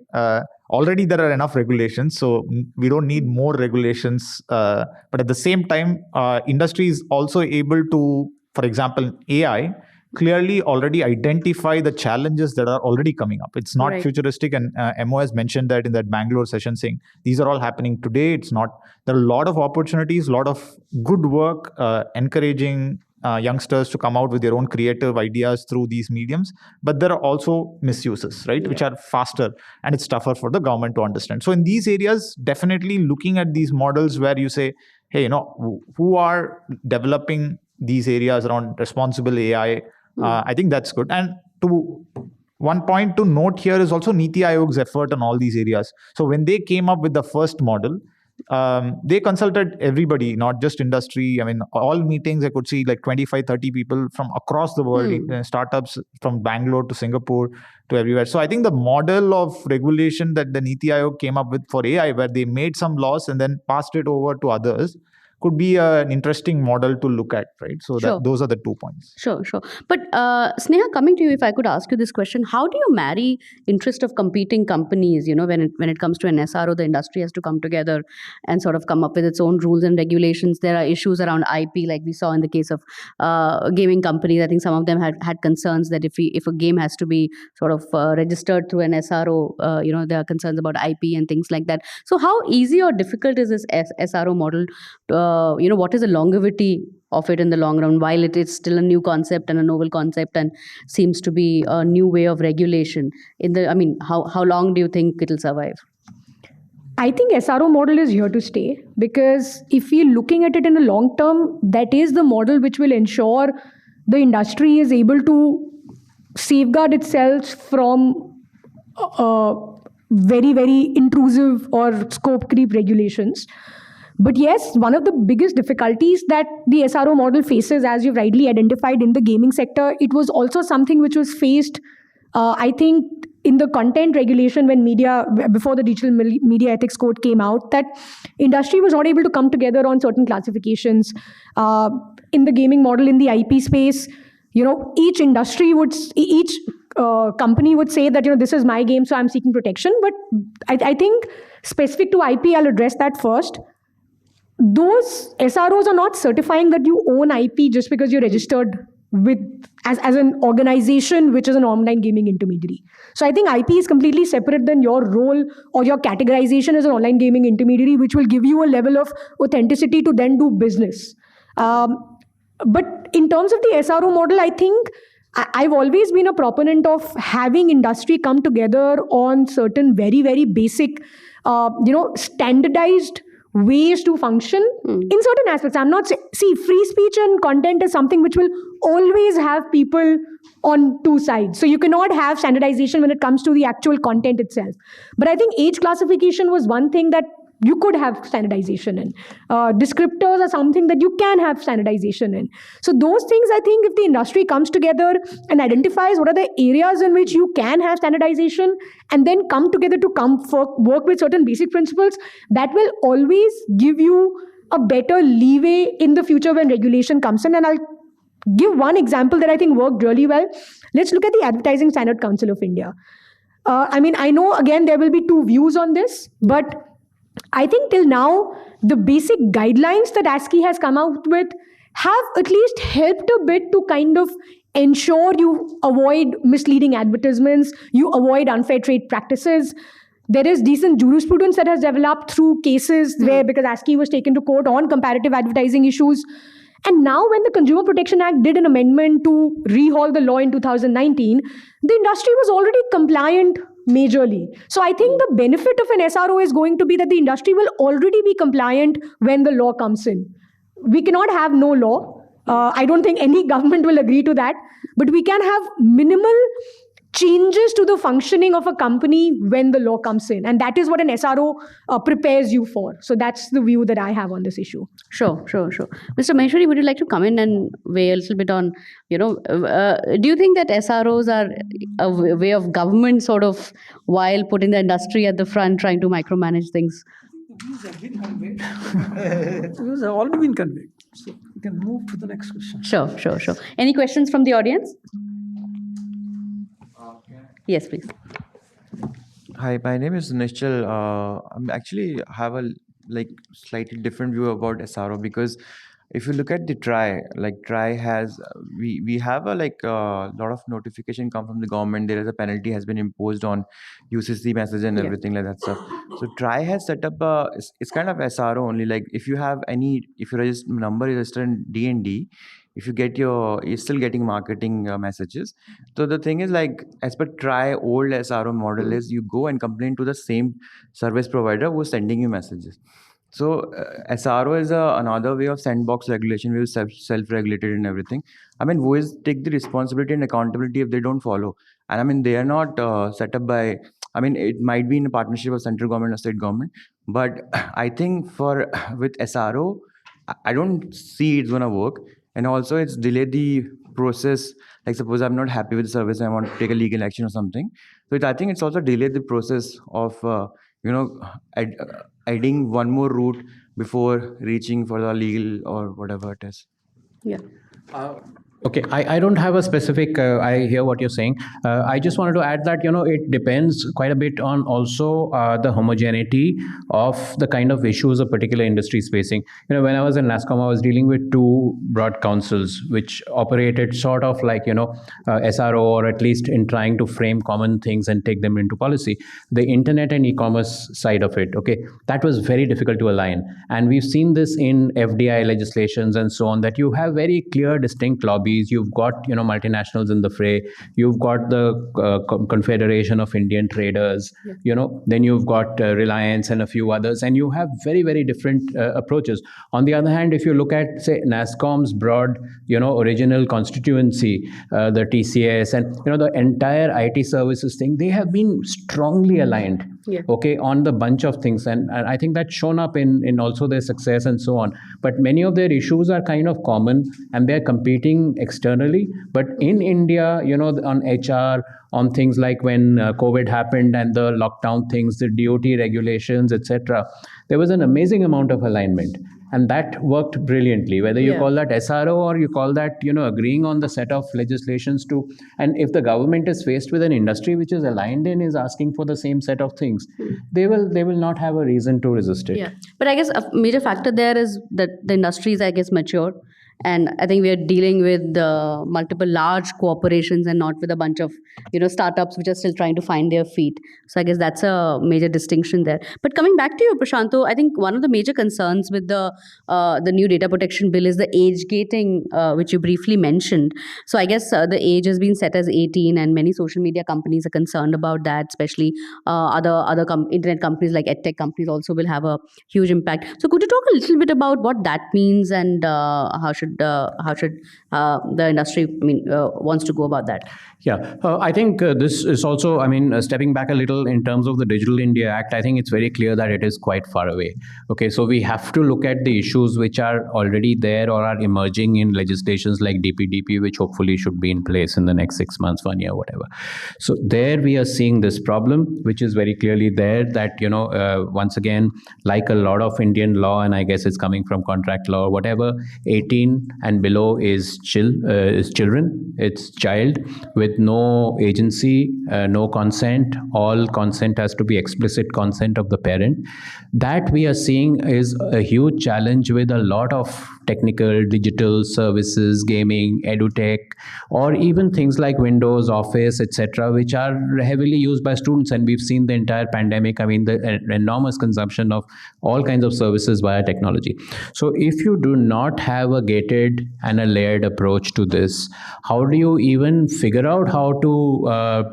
already there are enough regulations, so we don't need more regulations. But at the same time, industry is also able to, for example, AI, clearly already identify the challenges that are already coming up. It's not futuristic, and MO has mentioned that in that Bangalore session, saying these are all happening today. It's not. There are a lot of opportunities, a lot of good work, encouraging youngsters to come out with their own creative ideas through these mediums, but there are also misuses, right, which are faster and it's tougher for the government to understand. So in these areas, definitely looking at these models where you say, hey, who are developing these areas around responsible AI, I think that's good. And one point to note here is also NITI Aayog's effort on all these areas. So when they came up with the first model, they consulted everybody, not just industry. All meetings I could see like 25, 30 people from across the world, startups from Bangalore to Singapore to everywhere. So I think the model of regulation that the NITI Aayog came up with for AI, where they made some laws and then passed it over to others, could be an interesting model to look at, right? So those are the 2 points. Sure. But Sneha, coming to you, if I could ask you this question, how do you marry interest of competing companies? When it comes to an SRO, the industry has to come together and sort of come up with its own rules and regulations. There are issues around IP, like we saw in the case of gaming companies. I think some of them had concerns that if a game has to be sort of registered through an SRO, there are concerns about IP and things like that. So how easy or difficult is this SRO model? What is the longevity of it in the long run, while it is still a new concept and a novel concept and seems to be a new way of regulation? How long do you think it'll survive? I think SRO model is here to stay, because if we're looking at it in the long term, that is the model which will ensure the industry is able to safeguard itself from very, very intrusive or scope creep regulations. But yes, one of the biggest difficulties that the SRO model faces, as you've rightly identified, in the gaming sector, it was also something which was faced, I think, in the content regulation when before the digital media ethics code came out, that industry was not able to come together on certain classifications. In the gaming model, in the IP space, each industry each company would say that, this is my game, so I'm seeking protection. But I think specific to IP, I'll address that first. Those SROs are not certifying that you own IP just because you're registered as an organization which is an online gaming intermediary. So I think IP is completely separate than your role or your categorization as an online gaming intermediary, which will give you a level of authenticity to then do business. But in terms of the SRO model, I think I've always been a proponent of having industry come together on certain very, very basic, standardized ways to function in certain aspects. I'm not see, free speech and content is something which will always have people on two sides. So you cannot have standardization when it comes to the actual content itself. But I think age classification was one thing that you could have standardization in. Descriptors are something that you can have standardization in. So those things, I think, if the industry comes together and identifies what are the areas in which you can have standardization and then come together to work with certain basic principles, that will always give you a better leeway in the future when regulation comes in. And I'll give one example that I think worked really well. Let's look at the Advertising Standard Council of India. I know, again, there will be two views on this, but I think till now, the basic guidelines that ASCII has come out with have at least helped a bit to kind of ensure you avoid misleading advertisements, you avoid unfair trade practices. There is decent jurisprudence that has developed through cases where, because ASCII was taken to court on comparative advertising issues. And now when the Consumer Protection Act did an amendment to rehaul the law in 2019, the industry was already compliant majorly. So I think the benefit of an SRO is going to be that the industry will already be compliant when the law comes in. We cannot have no law. I don't think any government will agree to that. But we can have minimal changes to the functioning of a company when the law comes in. And that is what an SRO prepares you for. So that's the view that I have on this issue. Sure. Mr. Maheshwari, would you like to come in and weigh a little bit on, do you think that SROs are a way of government sort of, while putting the industry at the front, trying to micromanage things? Views have been conveyed. Views have already been conveyed. So we can move to the next question. Sure. Any questions from the audience? Yes, please. Hi, my name is Nishchal. I'm actually have a slightly different view about SRO, because if you look at the TRI has we have a lot of notification come from the government. There is a penalty has been imposed on UCC message and everything like that stuff. So TRI has set up it's kind of SRO only. Like if your number is registered in D&D, if you get you're still getting marketing messages. So the thing is, as per TRI, old SRO model is you go and complain to the same service provider who's sending you messages. So SRO is another way of sandbox regulation, where self-regulated and everything. Who is take the responsibility and accountability if they don't follow? And they are not set up by, it might be in a partnership of central government or state government, but I think with SRO, I don't see it's gonna work. And also it's delayed the process. Like suppose I'm not happy with the service and I want to take a legal action or something. So I think it's also delayed the process of, adding one more route before reaching for the legal or whatever it is. Yeah. Okay, I don't have a specific, I hear what you're saying. I just wanted to add that, it depends quite a bit on also the homogeneity of the kind of issues a particular industry is facing. When I was in NASCOM, I was dealing with two broad councils, which operated sort of like, SRO, or at least in trying to frame common things and take them into policy. The internet and e-commerce side of it, okay, that was very difficult to align. And we've seen this in FDI legislations and so on, that you have very clear, distinct lobbies. You've got multinationals in the fray. You've got the Confederation of Indian Traders. Then you've got Reliance and a few others, and you have very, very different approaches. On the other hand, if you look at, say, NASCOM's broad original constituency, the TCS and the entire IT services thing, they have been strongly aligned. okay, on the bunch of things. And I think that's shown up in also their success and so on. But many of their issues are kind of common and they're competing externally. But in India, on HR, on things like when COVID happened and the lockdown things, the DOT regulations, etc., there was an amazing amount of alignment. And that worked brilliantly, whether you call that SRO or you call that, agreeing on the set of legislations to. And if the government is faced with an industry which is aligned in, is asking for the same set of things, they will not have a reason to resist it. Yeah. But I guess a major factor there is that the industry is, I guess, mature. And I think we are dealing with multiple large corporations and not with a bunch of, startups which are still trying to find their feet. So I guess that's a major distinction there. But coming back to you, Prasanto, I think one of the major concerns with the new data protection bill is the age gating, which you briefly mentioned. So I guess the age has been set as 18, and many social media companies are concerned about that, especially other internet companies like edtech companies also will have a huge impact. So could you talk a little bit about what that means and how should the industry wants to go about that? Yeah, I think this is also, stepping back a little in terms of the Digital India Act, I think it's very clear that it is quite far away. Okay, so we have to look at the issues which are already there or are emerging in legislations like DPDP, which hopefully should be in place in the next 6 months, 1 year, whatever. So there we are seeing this problem, which is very clearly there that, once again, like a lot of Indian law, and I guess it's coming from contract law or whatever, 18 and below is children, it's child with no agency, no consent. All consent has to be explicit consent of the parent. That we are seeing is a huge challenge with a lot of technical, digital services, gaming, edutech, or even things like Windows, Office, etc., which are heavily used by students. And we've seen the entire pandemic, the enormous consumption of all kinds of services via technology. So if you do not have a gated and a layered approach to this, how do you even figure out how to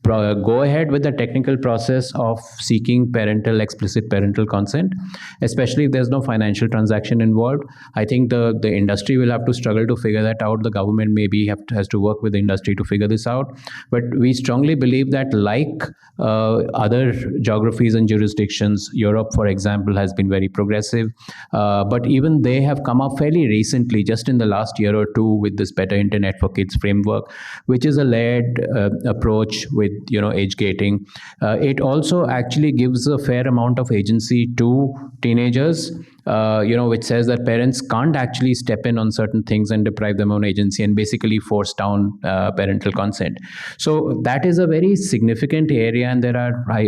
go ahead with the technical process of seeking explicit parental consent, especially if there's no financial transaction involved? I think the industry will have to struggle to figure that out. The government maybe has to work with the industry to figure this out. But we strongly believe that, like other geographies and jurisdictions, Europe, for example, has been very progressive. But even they have come up fairly recently, just in the last year or two, with this Better Internet for Kids framework, which is a layered approach with age gating. It also actually gives a fair amount of agency to teenagers, which says that parents can't actually step in on certain things and deprive them of agency and basically force down parental consent. So that is a very significant area, and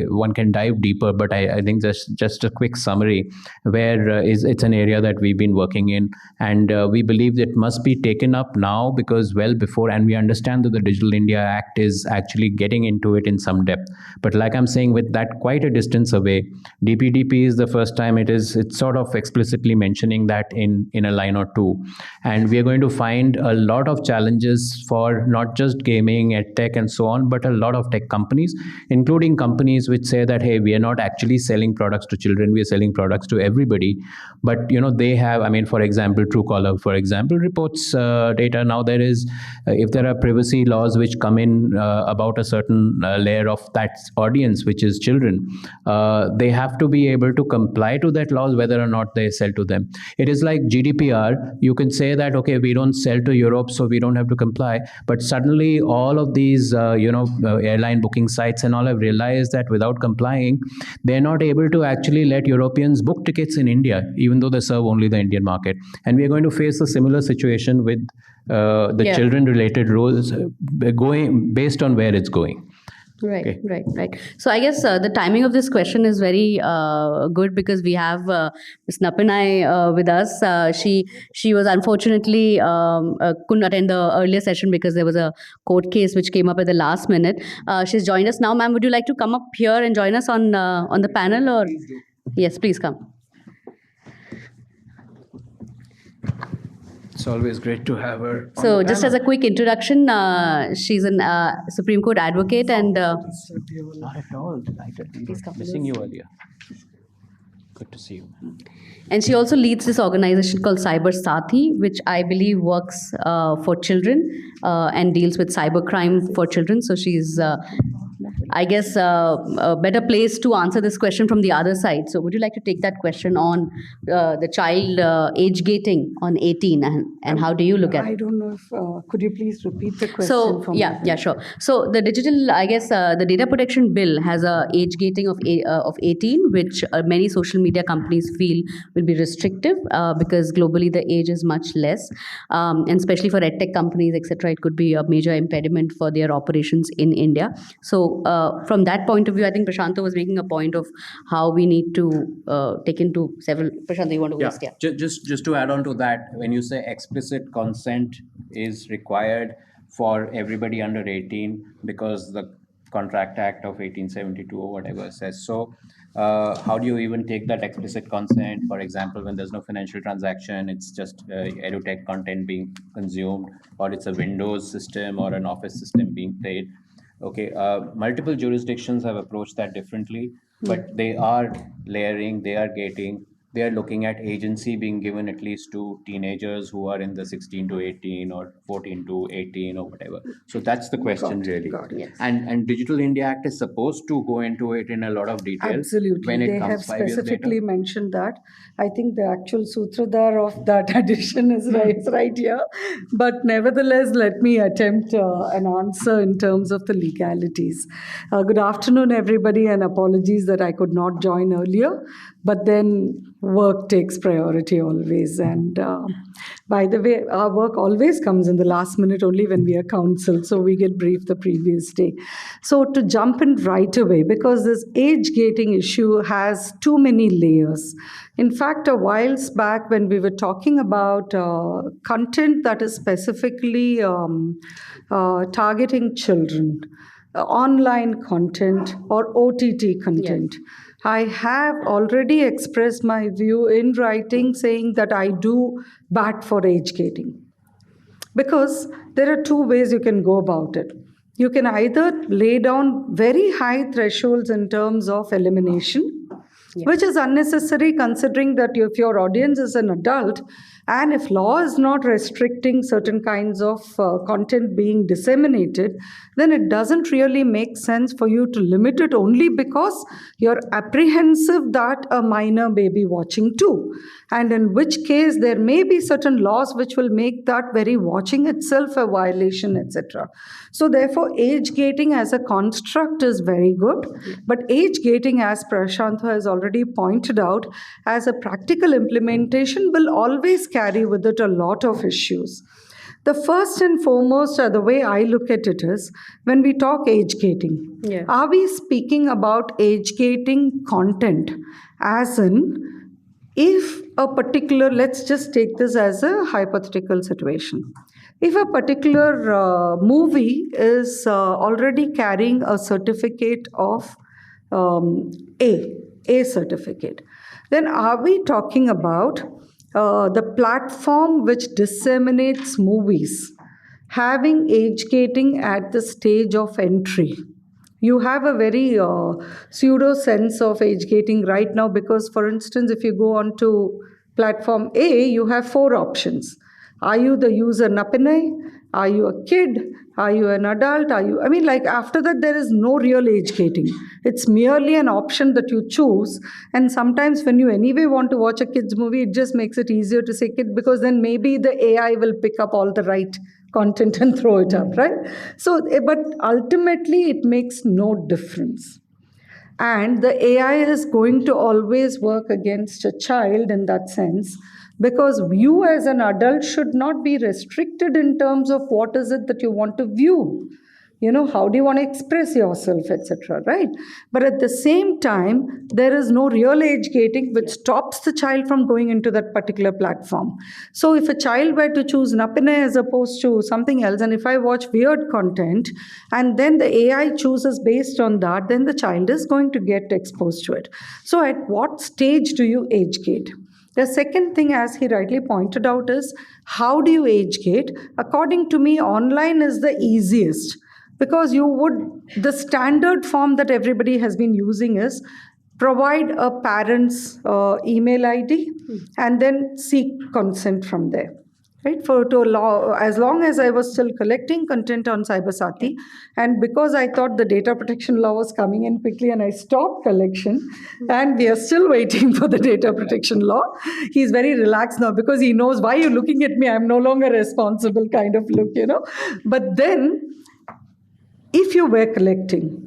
one can dive deeper, but I think just a quick summary where it's an area that we've been working in, and we believe it must be taken up now, because well before, and we understand that the Digital India Act is actually getting into it in some depth. But like I'm saying, with that quite a distance away, DPDP is the first time it's sort of explicitly mentioning that in a line or two. And we are going to find a lot of challenges for not just gaming, edtech, and so on, but a lot of tech companies, including companies which say that, hey, we are not actually selling products to children, we are selling products to everybody. But they have, for example, Truecaller, for example, reports data. Now there is, if there are privacy laws which come in about a certain layer of that audience, which is children, they have to be able to comply to that laws, whether or not they sell to them. It is like GDPR. You can say that, okay, we don't sell to Europe, so we don't have to comply. But suddenly all of these, airline booking sites and all have realized that without complying, they're not able to actually let Europeans book tickets in India, even though they serve only the Indian market. And we are going to face a similar situation with the children-related rules going based on where it's going. Right, okay. Right. So I guess the timing of this question is very good, because we have Ms. Nappinai with us. She was unfortunately couldn't attend the earlier session because there was a court case which came up at the last minute. She's joined us now. Ma'am, would you like to come up here and join us on the panel? Or yes, please come. It's always great to have her. So just as a quick introduction, she's a Supreme Court advocate and... Not at all. Please come. Missing you earlier. Good to see you. And she also leads this organization called Saathi, which I believe works for children and deals with cybercrime for children. So she's... I guess, a better place to answer this question from the other side. So would you like to take that question on the child age gating on 18 and how do you look at it? I don't know if, could you please repeat the question So for me? yeah, sure. So the digital, I guess, the data protection bill has a age gating of 18, which many social media companies feel will be restrictive because globally the age is much less, and especially for edtech companies, etc. It could be a major impediment for their operations in India. So from that point of view, I think Prasanto was making a point of how we need to take into several. Prasanto, you want to ask? Yeah. Just to add on to that, when you say explicit consent is required for everybody under 18 because the Contract Act of 1872 or whatever says so, how do you even take that explicit consent? For example, when there's no financial transaction, it's just edutech content being consumed, or it's a Windows system or an Office system being played. Okay, multiple jurisdictions have approached that differently, but they are layering, they are gating, they are looking at agency being given at least to teenagers who are in the 16 to 18 or 14 to 18 or whatever. So that's the question really. Yes. And Digital India Act is supposed to go into it in a lot of detail. Absolutely. When it They comes have 5 years specifically later. mentioned that. I think the actual sutradhar of that addition is right here. But nevertheless, let me attempt an answer in terms of the legalities. Good afternoon, everybody, and apologies that I could not join earlier. But then work takes priority always. And by the way, our work always comes in the last minute only when we are counseled. So we get briefed the previous day. So to jump in right away, because this age gating issue has too many layers. In fact, a while back when we were talking about content that is specifically targeting children, online content or OTT content, I have already expressed my view in writing saying that I do bat for age gating. Because there are two ways you can go about it. You can either lay down very high thresholds in terms of elimination, which is unnecessary considering that if your audience is an adult and if law is not restricting certain kinds of content being disseminated, then it doesn't really make sense for you to limit it only because you're apprehensive that a minor may be watching too. And in which case there may be certain laws which will make that very watching itself a violation, etc. So therefore, age gating as a construct is very good. But age gating, as Prasanto has already pointed out, as a practical implementation will always carry with it a lot of issues. The first and foremost, the way I look at it is, when we talk age gating, are we speaking about age gating content as in, if a particular, let's just take this as a hypothetical situation. If a particular movie is already carrying a certificate of A certificate, then are we talking about the platform which disseminates movies having age gating at the stage of entry? You have a very pseudo sense of age gating right now because, for instance, if you go on to platform A, you have 4 options. Are you the user Nappinai? Are you a kid? Are you an adult? After that, there is no real age gating. It's merely an option that you choose. And sometimes when you anyway want to watch a kid's movie, it just makes it easier to say kid because then maybe the AI will pick up all the right content and throw it up, right? So, but ultimately, it makes no difference. And the AI is going to always work against a child in that sense, because you as an adult should not be restricted in terms of what is it that you want to view. How do you want to express yourself, etc., right? But at the same time, there is no real age gating which stops the child from going into that particular platform. So if a child were to choose Nappinai as opposed to something else, and if I watch weird content, and then the AI chooses based on that, then the child is going to get exposed to it. So at what stage do you age gate? The second thing, as he rightly pointed out, is how do you age gate? According to me, online is the easiest. Because the standard form that everybody has been using is provide a parent's email ID and then seek consent from there. right? As long as I was still collecting content on Saathi, and because I thought the data protection law was coming in quickly, and I stopped collection, and we are still waiting for the data protection law. He's very relaxed now because he knows, why you're looking at me, I'm no longer responsible kind of look, But then, if you were collecting,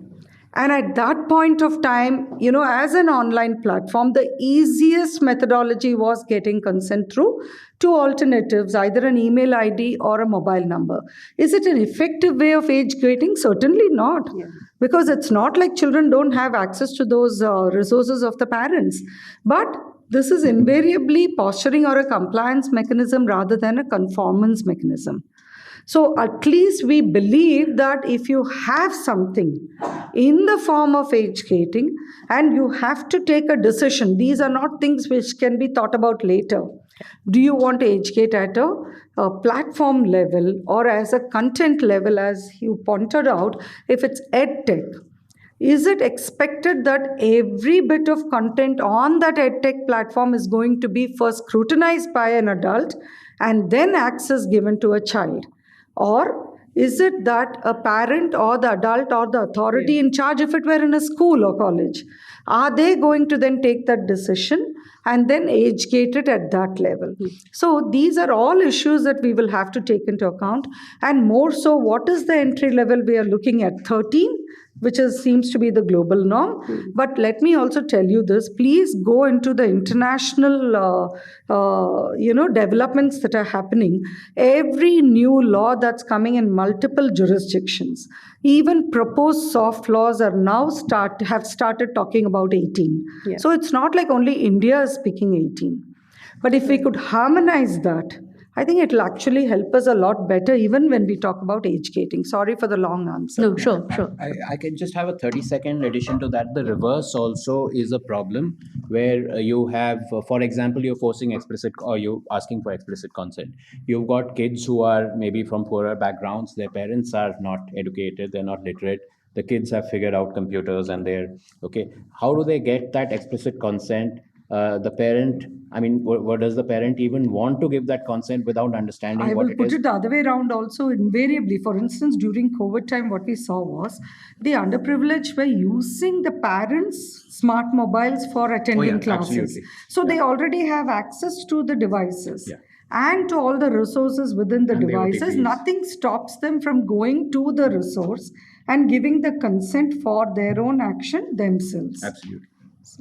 and at that point of time, as an online platform, the easiest methodology was getting consent through two alternatives, either an email ID or a mobile number. Is it an effective way of age gating? Certainly not. Yeah. Because it's not like children don't have access to those resources of the parents. But this is invariably posturing or a compliance mechanism rather than a conformance mechanism. So at least we believe that if you have something in the form of age gating and you have to take a decision, these are not things which can be thought about later. Do you want to age gate at a platform level or as a content level, as you pointed out, if it's edtech? Is it expected that every bit of content on that edtech platform is going to be first scrutinized by an adult and then access given to a child? Or is it that a parent or the adult or the authority in charge, if it were in a school or college, are they going to then take that decision and then age gate it at that level? So these are all issues that we will have to take into account. And more so, what is the entry level we are looking at? 13? Which seems to be the global norm. But let me also tell you this, please go into the international developments that are happening. Every new law that's coming in multiple jurisdictions, even proposed soft laws are now have started talking about 18. Yeah. So it's not like only India is speaking 18. But if we could harmonize that, I think it will actually help us a lot better even when we talk about age gating. Sorry for the long answer. No, sure. I can just have a 30-second addition to that. The reverse also is a problem where you have, for example, you're forcing explicit or you're asking for explicit consent. You've got kids who are maybe from poorer backgrounds. Their parents are not educated. They're not literate. The kids have figured out computers and they're okay. How do they get that explicit consent? The parent, what does the parent even want to give that consent without understanding what it is? I will put it the other way around also, invariably. For instance, during COVID time, what we saw was the underprivileged were using the parents' smart mobiles for attending classes. Absolutely. So they already have access to the devices. And to all the resources within the devices. Nothing stops them from going to the resource and giving the consent for their own action themselves. Absolutely.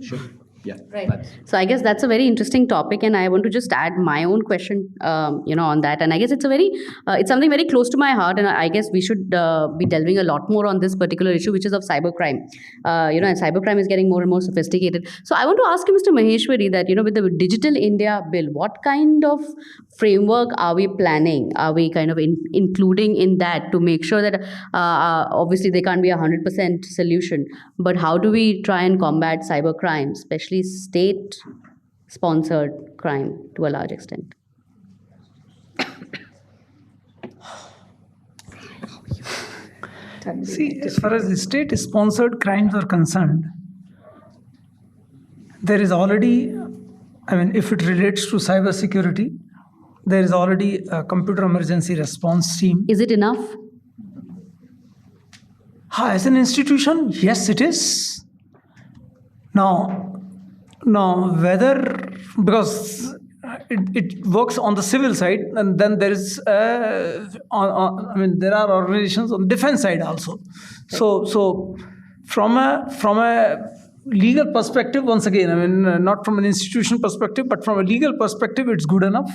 Sure. Yeah, right. So I guess that's a very interesting topic, and I want to just add my own question, on that. And I guess it's something very close to my heart, and I guess we should be delving a lot more on this particular issue, which is of cybercrime. And cybercrime is getting more and more sophisticated. So I want to ask you, Mr. Maheshwari, that with the Digital India Bill, what kind of framework are we planning? Are we kind of including in that to make sure that obviously there can't be 100% solution, but how do we try and combat cybercrime, especially state-sponsored crime to a large extent? See, as far as the state-sponsored crimes are concerned, there is already, if it relates to cybersecurity, there is already a computer emergency response team. Is it enough? As an institution, yes, it is. Now, whether, because it works on the civil side, and then there is, there are organizations on the defense side also. So from a legal perspective, once again, not from an institution perspective, but from a legal perspective, it's good enough.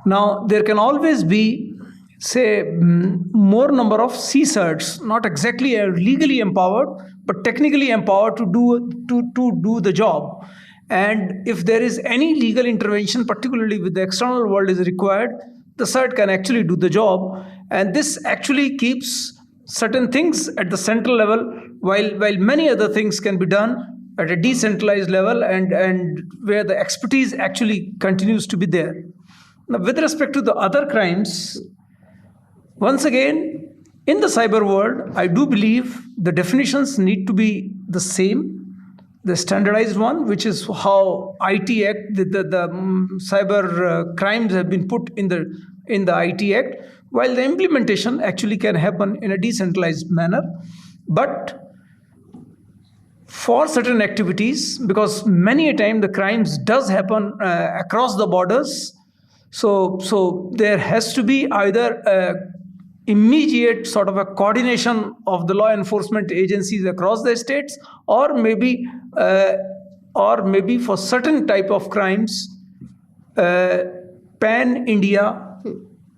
Now, there can always be, say, more number of CSIRTs, not exactly legally empowered, but technically empowered to do the job. And if there is any legal intervention, particularly with the external world, is required, the CERT can actually do the job. And this actually keeps certain things at the central level, while many other things can be done at a decentralized level and where the expertise actually continues to be there. Now, with respect to the other crimes, once again, in the cyber world, I do believe the definitions need to be the same. the standardized one, which is how IT Act, the cyber crimes have been put in the IT Act, while the implementation actually can happen in a decentralized manner. But for certain activities, because many a time the crimes does happen across the borders, so there has to be either a immediate sort of a coordination of the law enforcement agencies across the states, or maybe for certain type of crimes, pan India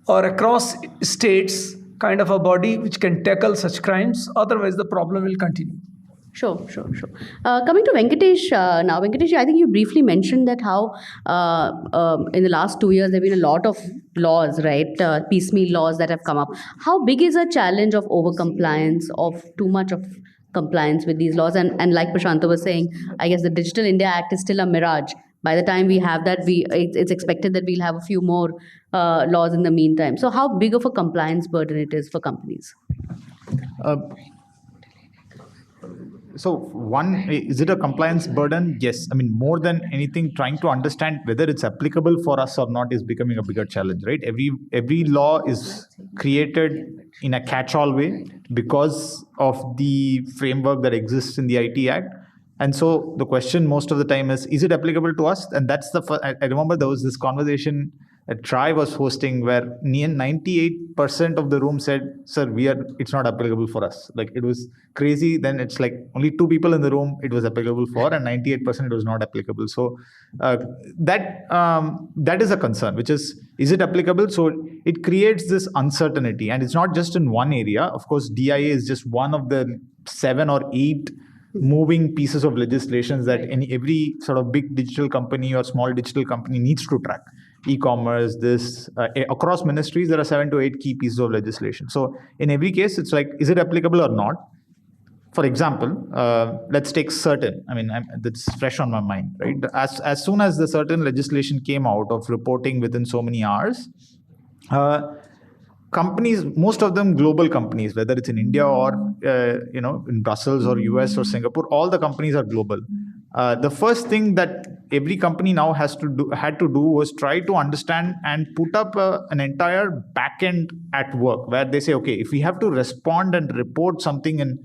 or across states kind of a body which can tackle such crimes. Otherwise, the problem will continue. Sure. Coming to Venkatesh now. Venkatesh, I think you briefly mentioned that how in the last 2 years there have been a lot of laws, right? Piecemeal laws that have come up. How big is a challenge of over-compliance, of too much of compliance with these laws? And like Prasanto was saying, I guess the Digital India Act is still a mirage. By the time we have that, it's expected that we'll have a few more laws in the meantime. So how big of a compliance burden it is for companies? So one, is it a compliance burden? Yes. I mean, more than anything, trying to understand whether it's applicable for us or not is becoming a bigger challenge, right? Every law is created in a catch-all way because of the framework that exists in the IT Act. And so the question most of the time is it applicable to us? And that's the first, I remember there was this conversation that Try was hosting where near 98% of the room said, sir, it's not applicable for us. Like, it was crazy. Then it's like only 2 people in the room it was applicable for, and 98% it was not applicable. So that is a concern, which is it applicable? So it creates this uncertainty, and it's not just in one area. Of course, DIA is just one of the 7 or 8 moving pieces of legislation that every sort of big digital company or small digital company needs to track. E-commerce, across ministries, there are 7 to 8 key pieces of legislation. So in every case, it's like, is it applicable or not? For example, let's take certain. I mean, that's fresh on my mind, right? As soon as the certain legislation came out of reporting within so many hours, companies, most of them global companies, whether it's in India or in Brussels or US or Singapore, all the companies are global. The first thing that every company now had to do was try to understand and put up an entire backend at work where they say, okay, if we have to respond and report something in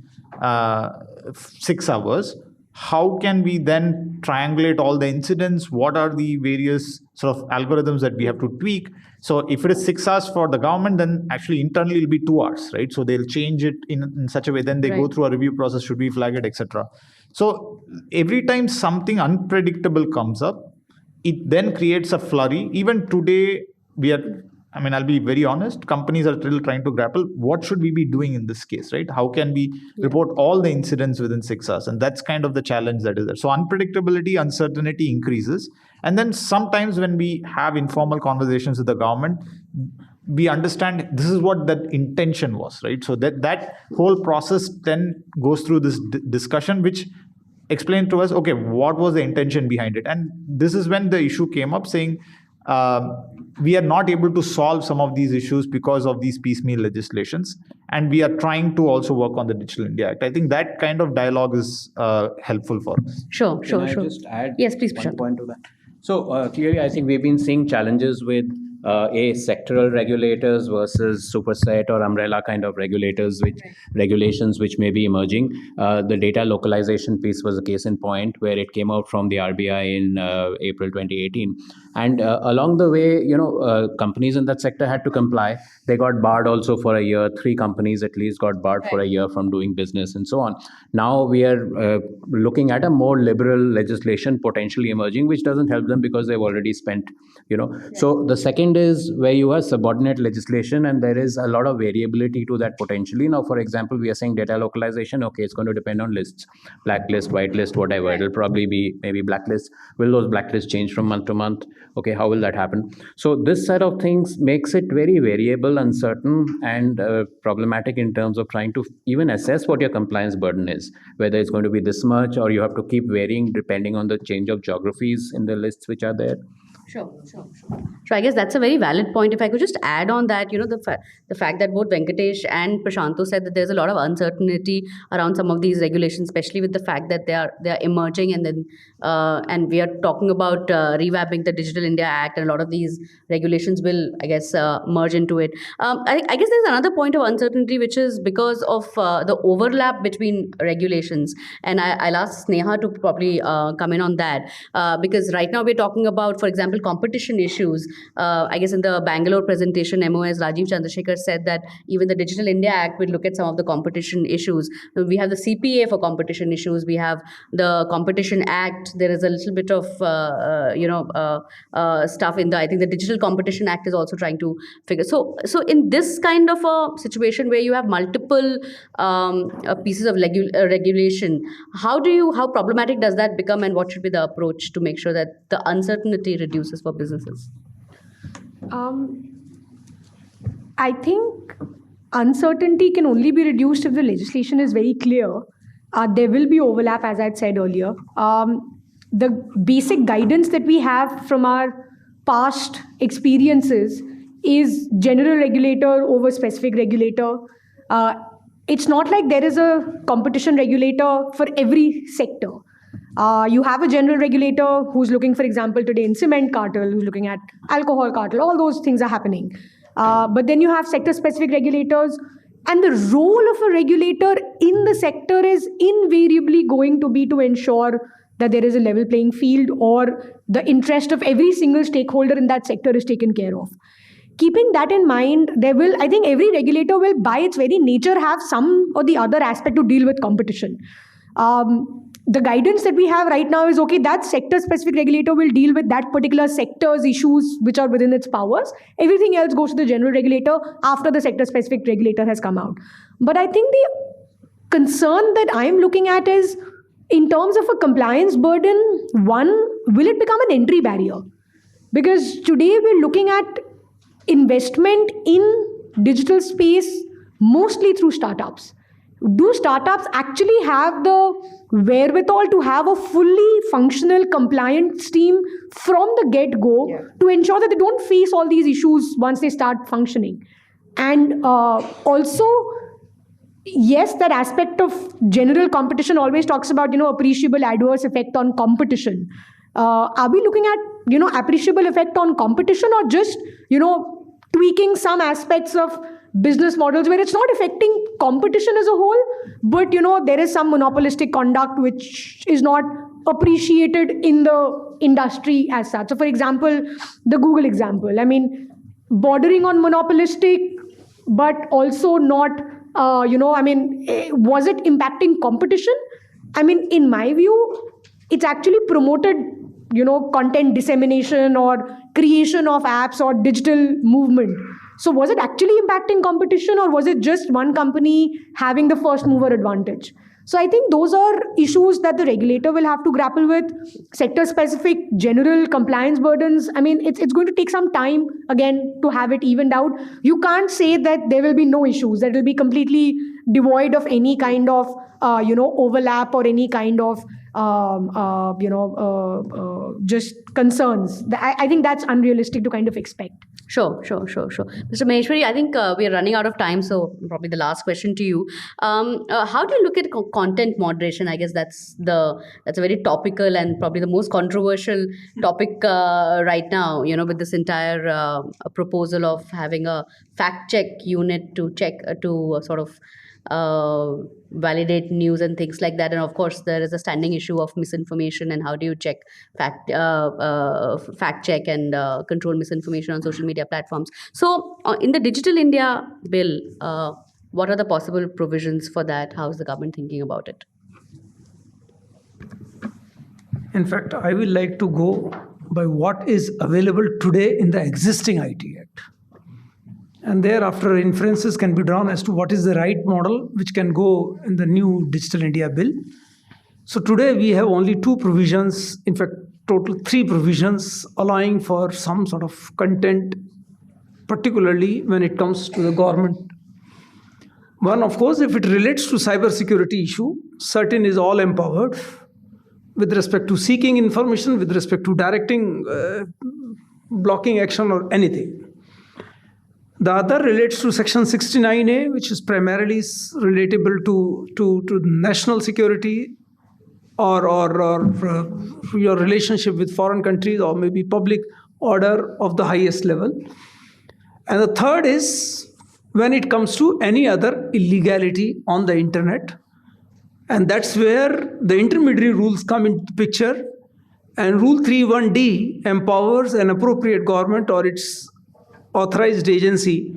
6 hours, how can we then triangulate all the incidents? What are the various sort of algorithms that we have to tweak? So if it is 6 hours for the government, then actually internally it'll be 2 hours, right? So they'll change it in such a way. Then they go through a review process, should we flag it, etc. So every time something unpredictable comes up, it then creates a flurry. Even today, I'll be very honest, companies are still trying to grapple, what should we be doing in this case, right? How can we report all the incidents within 6 hours? And that's kind of the challenge that is there. So unpredictability, uncertainty increases. And then sometimes when we have informal conversations with the government, we understand this is what that intention was, right? So that whole process then goes through this discussion, which explained to us, okay, what was the intention behind it? And this is when the issue came up saying, we are not able to solve some of these issues because of these piecemeal legislations, and we are trying to also work on the Digital India Act. I think that kind of dialogue is helpful for us. Sure. Can I just add yes, please, one point to that? So clearly, I think we've been seeing challenges with sectoral regulators versus superset or umbrella kind of regulators, regulations which may be emerging. The data localization piece was a case in point where it came out from the RBI in April 2018. And along the way, companies in that sector had to comply. They got barred also for a year. 3 companies at least got barred for a year from doing business and so on. Now we are looking at a more liberal legislation potentially emerging, which doesn't help them because they've already spent, So the second is where you have subordinate legislation, and there is a lot of variability to that potentially. Now, for example, we are saying data localization. Okay, it's going to depend on lists, blacklist, whitelist, whatever. It'll probably be maybe blacklist. Will those blacklists change from month to month? Okay, how will that happen? So this set of things makes it very variable, uncertain, and problematic in terms of trying to even assess what your compliance burden is, whether it's going to be this much or you have to keep varying depending on the change of geographies in the lists which are there. Sure. So I guess that's a very valid point. If I could just add on that, the fact that both Venkatesh and Prasanto said that there's a lot of uncertainty around some of these regulations, especially with the fact that they are emerging, and then and we are talking about revamping the Digital India Act, and a lot of these regulations will, I guess, merge into it. I guess there's another point of uncertainty, which is because of the overlap between regulations, and I'll ask Sneha to probably come in on that, because right now we're talking about, for example, competition issues. I guess in the Bangalore presentation, MOS Rajiv Chandrasekhar said that even the Digital India Act will look at some of the competition issues. We have the CPA for competition issues. We have the Competition Act. There is a little bit of stuff in the. I think the Digital Competition Act is also trying to figure. So in this kind of a situation where you have multiple pieces of regulation, how problematic does that become, and what should be the approach to make sure that the uncertainty reduces for businesses? I think uncertainty can only be reduced if the legislation is very clear. There will be overlap, as I'd said earlier. The basic guidance that we have from our past experiences is general regulator over specific regulator. It's not like there is a competition regulator for every sector. You have a general regulator who's looking, for example, today in cement cartel, who's looking at alcohol cartel. All those things are happening. But then you have sector-specific regulators, and the role of a regulator in the sector is invariably going to be to ensure that there is a level playing field, or the interest of every single stakeholder in that sector is taken care of. Keeping that in mind, I think every regulator will, by its very nature, have some or the other aspect to deal with competition. The guidance that we have right now is, okay, that sector-specific regulator will deal with that particular sector's issues which are within its powers. Everything else goes to the general regulator after the sector-specific regulator has come out. But I think the concern that I'm looking at is, in terms of a compliance burden, one, will it become an entry barrier? Because today we're looking at investment in digital space mostly through startups. Do startups actually have the wherewithal to have a fully functional compliance team from the get-go to ensure that they don't face all these issues once they start functioning? And also, yes, that aspect of general competition always talks about, appreciable adverse effect on competition. Are we looking at, appreciable effect on competition, or just, tweaking some aspects of business models where it's not affecting competition as a whole, but, there is some monopolistic conduct which is not appreciated in the industry as such? So, for example, the Google example, bordering on monopolistic, but also not, was it impacting competition? In my view, it's actually promoted, content dissemination or creation of apps or digital movement. So was it actually impacting competition, or was it just one company having the first mover advantage? So I think those are issues that the regulator will have to grapple with. Sector-specific general compliance burdens, it's going to take some time, again, to have it evened out. You can't say that there will be no issues, that will be completely devoid of any kind of, overlap or any kind of, just concerns. I think that's unrealistic to kind of expect. Sure. Mr. Maheshwari, I think we are running out of time, so probably the last question to you. How do you look at content moderation? I guess that's a very topical and probably the most controversial topic right now, with this entire proposal of having a fact check unit to check, to sort of validate news and things like that. And of course, there is a standing issue of misinformation, and how do you check fact check and control misinformation on social media platforms. So in the Digital India Bill, what are the possible provisions for that? How is the government thinking about it? In fact, I will like to go by what is available today in the existing IT Act. And thereafter, inferences can be drawn as to what is the right model which can go in the new Digital India Bill. So today we have only 2 provisions, in fact, total 3 provisions allowing for some sort of content, particularly when it comes to the government. One, of course, if it relates to cybersecurity issue, certain is all empowered with respect to seeking information, with respect to directing blocking action or anything. The other relates to Section 69A, which is primarily relatable to national security or your relationship with foreign countries or maybe public order of the highest level. And the third is when it comes to any other illegality on the internet. And that's where the intermediary rules come into the picture. And Rule 3.1D empowers an appropriate government or its authorized agency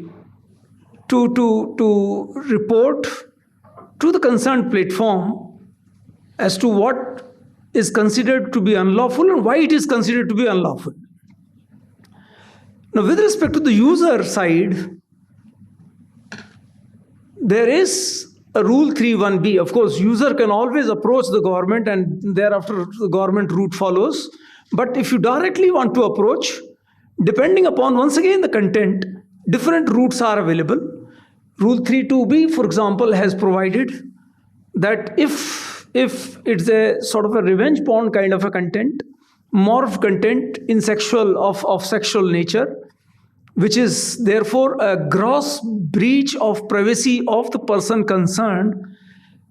to report to the concerned platform as to what is considered to be unlawful and why it is considered to be unlawful. Now, with respect to the user side, there is a Rule 3.1b. Of course, user can always approach the government and thereafter the government route follows. But if you directly want to approach, depending upon, once again, the content, different routes are available. Rule 3.2b, for example, has provided that if it's a sort of a revenge porn kind of a content, more of content in of sexual nature, which is therefore a gross breach of privacy of the person concerned,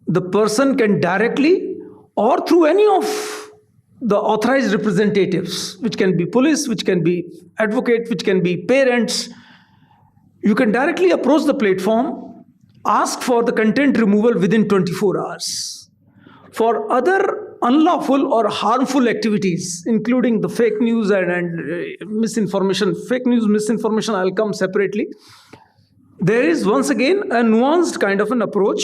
the person can directly or through any of the authorized representatives, which can be police, which can be advocate, which can be parents, you can directly approach the platform, ask for the content removal within 24 hours. For other unlawful or harmful activities, including the fake news and misinformation, fake news, misinformation, I'll come separately. There is once again a nuanced kind of an approach.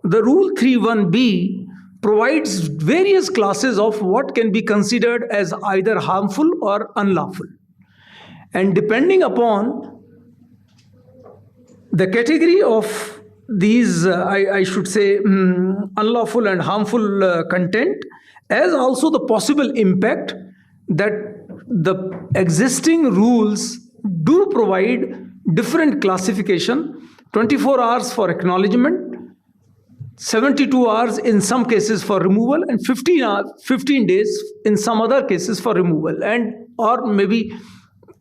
The Rule 3.1b provides various classes of what can be considered as either harmful or unlawful. And depending upon the category of these, I should say, unlawful and harmful content, as also the possible impact that the existing rules do provide different classification, 24 hours for acknowledgement, 72 hours in some cases for removal, and 15 days in some other cases for removal, and or maybe,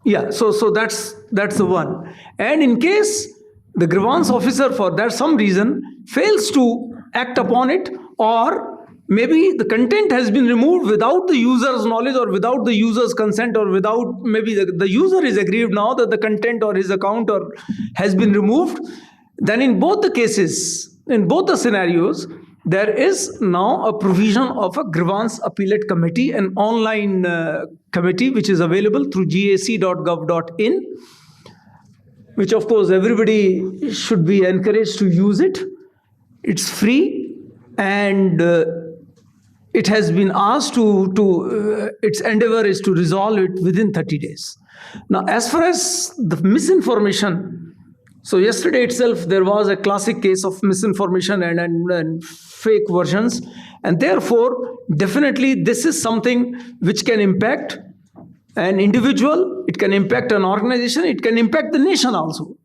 yeah, so that's the one. And in case the grievance officer for that some reason fails to act upon it, or maybe the content has been removed without the user's knowledge or without the user's consent, or without maybe the user is aggrieved now that the content or his account or has been removed, then in both the cases, in both the scenarios, there is now a provision of a grievance appellate committee, an online committee which is available through gac.gov.in, which of course everybody should be encouraged to use it. It's free, and it has been asked its endeavor is to resolve it within 30 days. Now, as far as the misinformation, so yesterday itself there was a classic case of misinformation and fake versions, and therefore definitely this is something which can impact an individual, it can impact an organization, it can impact the nation also.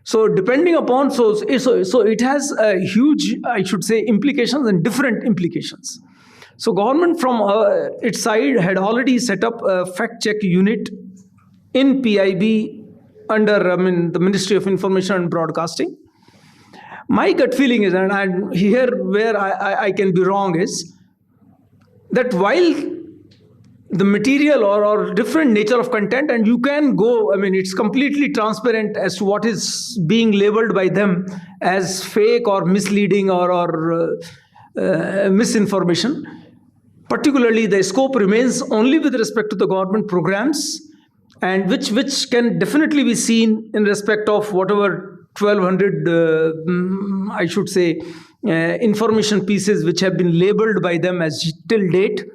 So depending upon, so it has a huge, I should say, implications and different implications. So government from its side had already set up a fact check unit in PIB under the Ministry of Information and Broadcasting. My gut feeling is, and here where I can be wrong, is that while the material or different nature of content, and you can go, it's completely transparent as to what is being labeled by them as fake or misleading or misinformation. Particularly, the scope remains only with respect to the government programs, and which can definitely be seen in respect of whatever 1,200, I should say, information pieces which have been labeled by them as till date.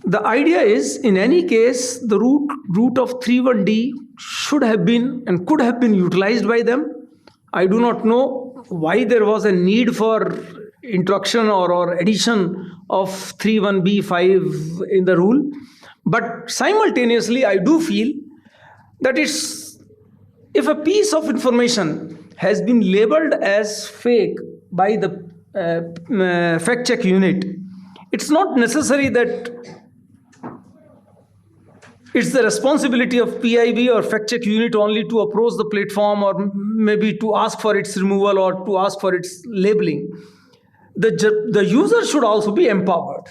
The idea is, in any case, the route of 3.1D should have been and could have been utilized by them. I do not know why there was a need for introduction or addition of 3.1B5 in the rule. But simultaneously, I do feel that if a piece of information has been labeled as fake by the fact check unit, it's not necessary that it's the responsibility of PIB or fact check unit only to approach the platform or maybe to ask for its removal or to ask for its labeling. The user should also be empowered.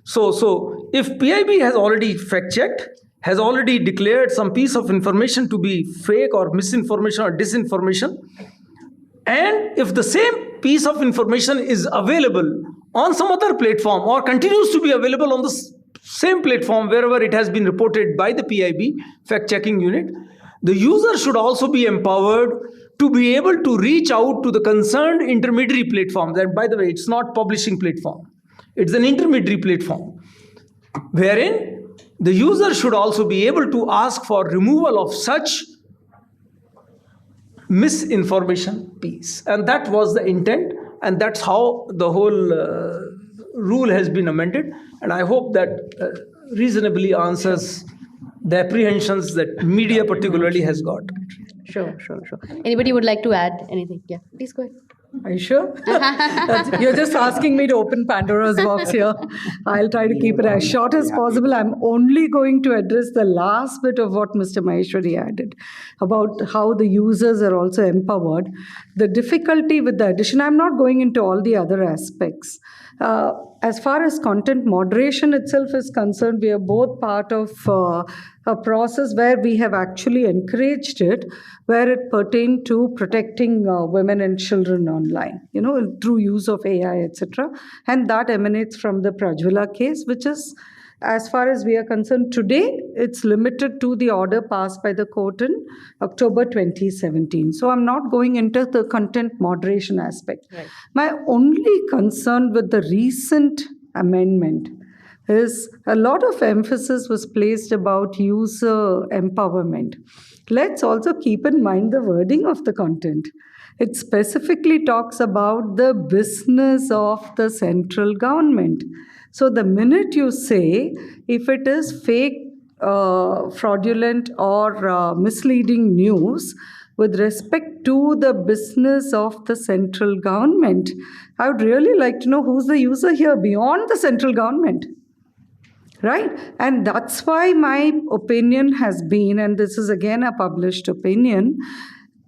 So if PIB has already fact checked, has already declared some piece of information to be fake or misinformation or disinformation, and if the same piece of information is available on some other platform or continues to be available on the same platform wherever it has been reported by the PIB fact-checking unit, the user should also be empowered to be able to reach out to the concerned intermediary platform. That, by the way, it's not publishing platform. It's an intermediary platform, wherein the user should also be able to ask for removal of such misinformation piece. And that was the intent, and that's how the whole rule has been amended. And I hope that reasonably answers the apprehensions that media particularly has got. Sure. Anybody would like to add anything? Yeah, please go ahead. Are you sure? You're just asking me to open Pandora's box here. I'll try to keep it as short as possible. I'm only going to address the last bit of what Mr. Maheshwari added about how the users are also empowered. The difficulty with the addition, I'm not going into all the other aspects. As far as content moderation itself is concerned, we are both part of a process where we have actually encouraged it, where it pertained to protecting women and children online, through use of AI, etc. And that emanates from the Prajwala case, which is, as far as we are concerned today, it's limited to the order passed by the court in October 2017. So I'm not going into the content moderation aspect. Right. My only concern with the recent amendment is a lot of emphasis was placed about user empowerment. Let's also keep in mind the wording of the content. It specifically talks about the business of the central government. So the minute you say, if it is fake, fraudulent or misleading news with respect to the business of the central government, I would really like to know who's the user here beyond the central government. Right? And that's why my opinion has been, and this is again a published opinion,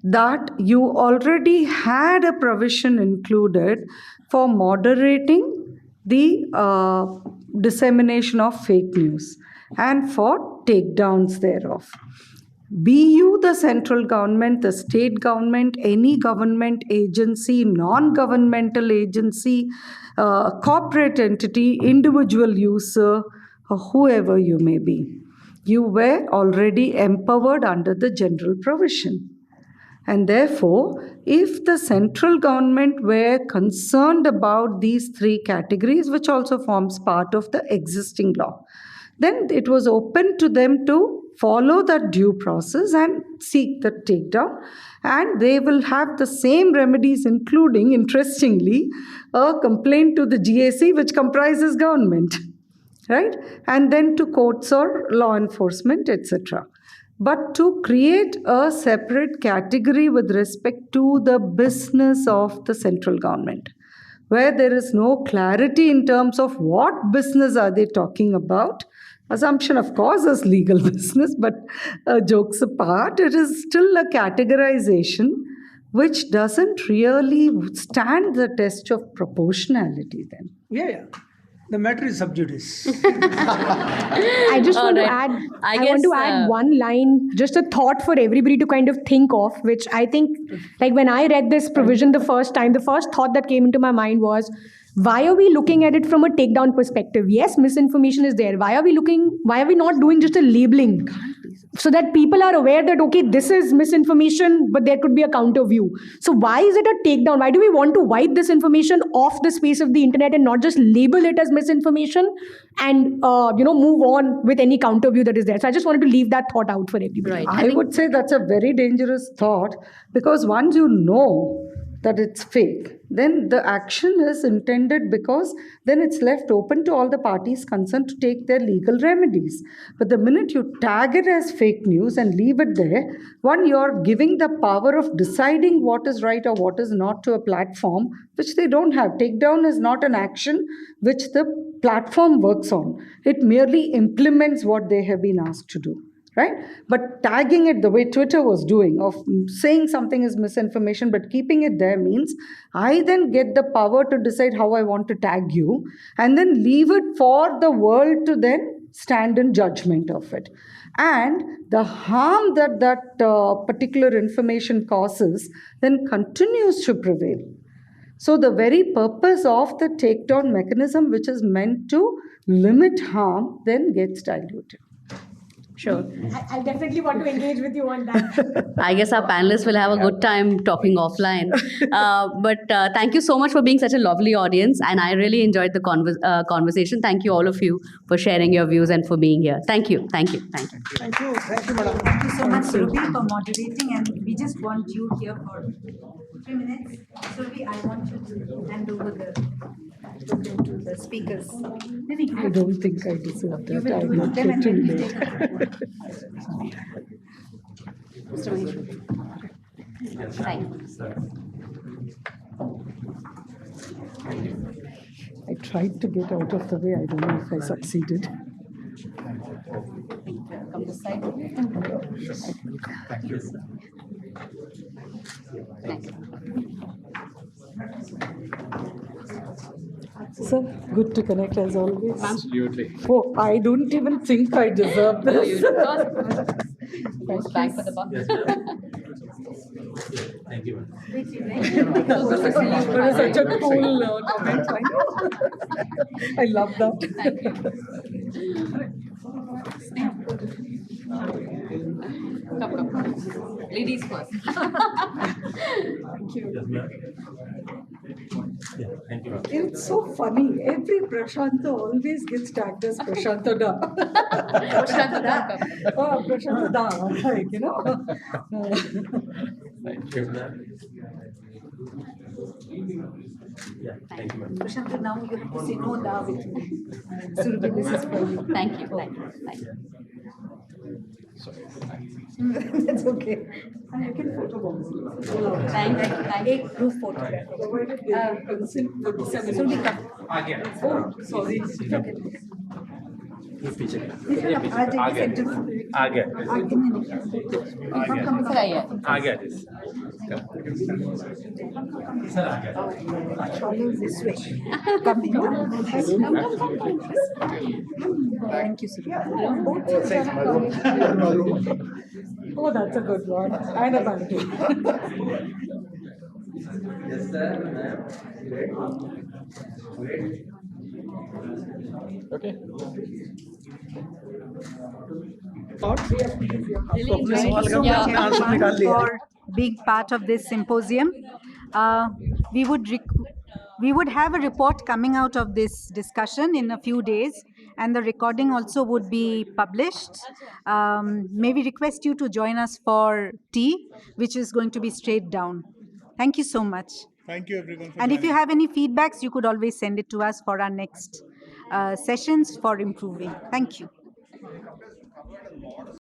that you already had a provision included for moderating the dissemination of fake news and for takedowns thereof. Be you the central government, the state government, any government agency, non-governmental agency, corporate entity, individual user, or whoever you may be, you were already empowered under the general provision. And therefore, if the central government were concerned about these three categories, which also forms part of the existing law, then it was open to them to follow that due process and seek the takedown. And they will have the same remedies, including, interestingly, a complaint to the GAC, which comprises government, right? And then to courts or law enforcement, etc. But to create a separate category with respect to the business of the central government, where there is no clarity in terms of what business are they talking about. Assumption, of course, is legal business, but jokes apart, it is still a categorization which doesn't really stand the test of proportionality then. Yeah. The matter is sub judice. I just want to add, I want to add one line, just a thought for everybody to kind of think of, which I think, like when I read this provision the first time, the first thought that came into my mind was, why are we looking at it from a takedown perspective? Yes, misinformation is there. Why are we not doing just a labeling? So that people are aware that, okay, this is misinformation, but there could be a counter view. So why is it a takedown? Why do we want to wipe this information off the space of the internet and not just label it as misinformation and move on with any counter view that is there? So I just wanted to leave that thought out for everybody. Right. I would say that's a very dangerous thought, because once you know that it's fake, then the action is intended because then it's left open to all the parties concerned to take their legal remedies. But the minute you tag it as fake news and leave it there, one, you're giving the power of deciding what is right or what is not to a platform, which they don't have. Takedown is not an action which the platform works on. It merely implements what they have been asked to do. Right? But tagging it the way Twitter was doing, of saying something is misinformation but keeping it there, means I then get the power to decide how I want to tag you and then leave it for the world to then stand in judgment of it. And the harm that particular information causes then continues to prevail. So the very purpose of the takedown mechanism, which is meant to limit harm, then gets diluted. Sure. I'll definitely want to engage with you on that. I guess our panelists will have a good time talking offline. But thank you so much for being such a lovely audience. And I really enjoyed the conversation. Thank you, all of you, for sharing your views and for being here. Thank you. Thank you. Thank you. Thank you. Thank you, madam. Thank you so much, Surabhi, for moderating. And we just want you here for 3 minutes. Surabhi, I want you to hand over to the speakers. I don't think I deserve that. You will I do will them and get then too we late. Mr. Maheshwari. Thank you. I tried to get out of the way. I don't know if I succeeded. Come this side. Thank you. Sir, good to connect as always. Absolutely. Oh, I don't even think I deserve this. Back for the buck. Thank you. That is such a cool comment. I know. I love that. Come. Ladies first. Thank you. Yeah, thank you. It's so funny. Every Prasanto always gets tagged as Prasanto Da. Prasanto Da. Oh, Prasanto Da. Like, you know. Thank you. Yeah, thank you. Prashant, now you have to say no da with me. Surabhi, this is for you. Thank you. Thank you. Thank you. That's okay. And you can photo bomb. Thank you. Thank you. एक group photograph. Surabhi, come. Oh, sorry. आ गया sir आइए आ गया sir आ गया Follow this way. Come in. Thank you, Surabhi. Oh, that's a good one. And a bantu. Yes, sir. Okay. For being part of this symposium. We would have a report coming out of this discussion in a few days, and the recording also would be published. May we request you to join us for tea, which is going to be straight down. Thank you so much. Thank you, everyone. And if you have any feedbacks, you could always send it to us for our next sessions for improving. Thank you.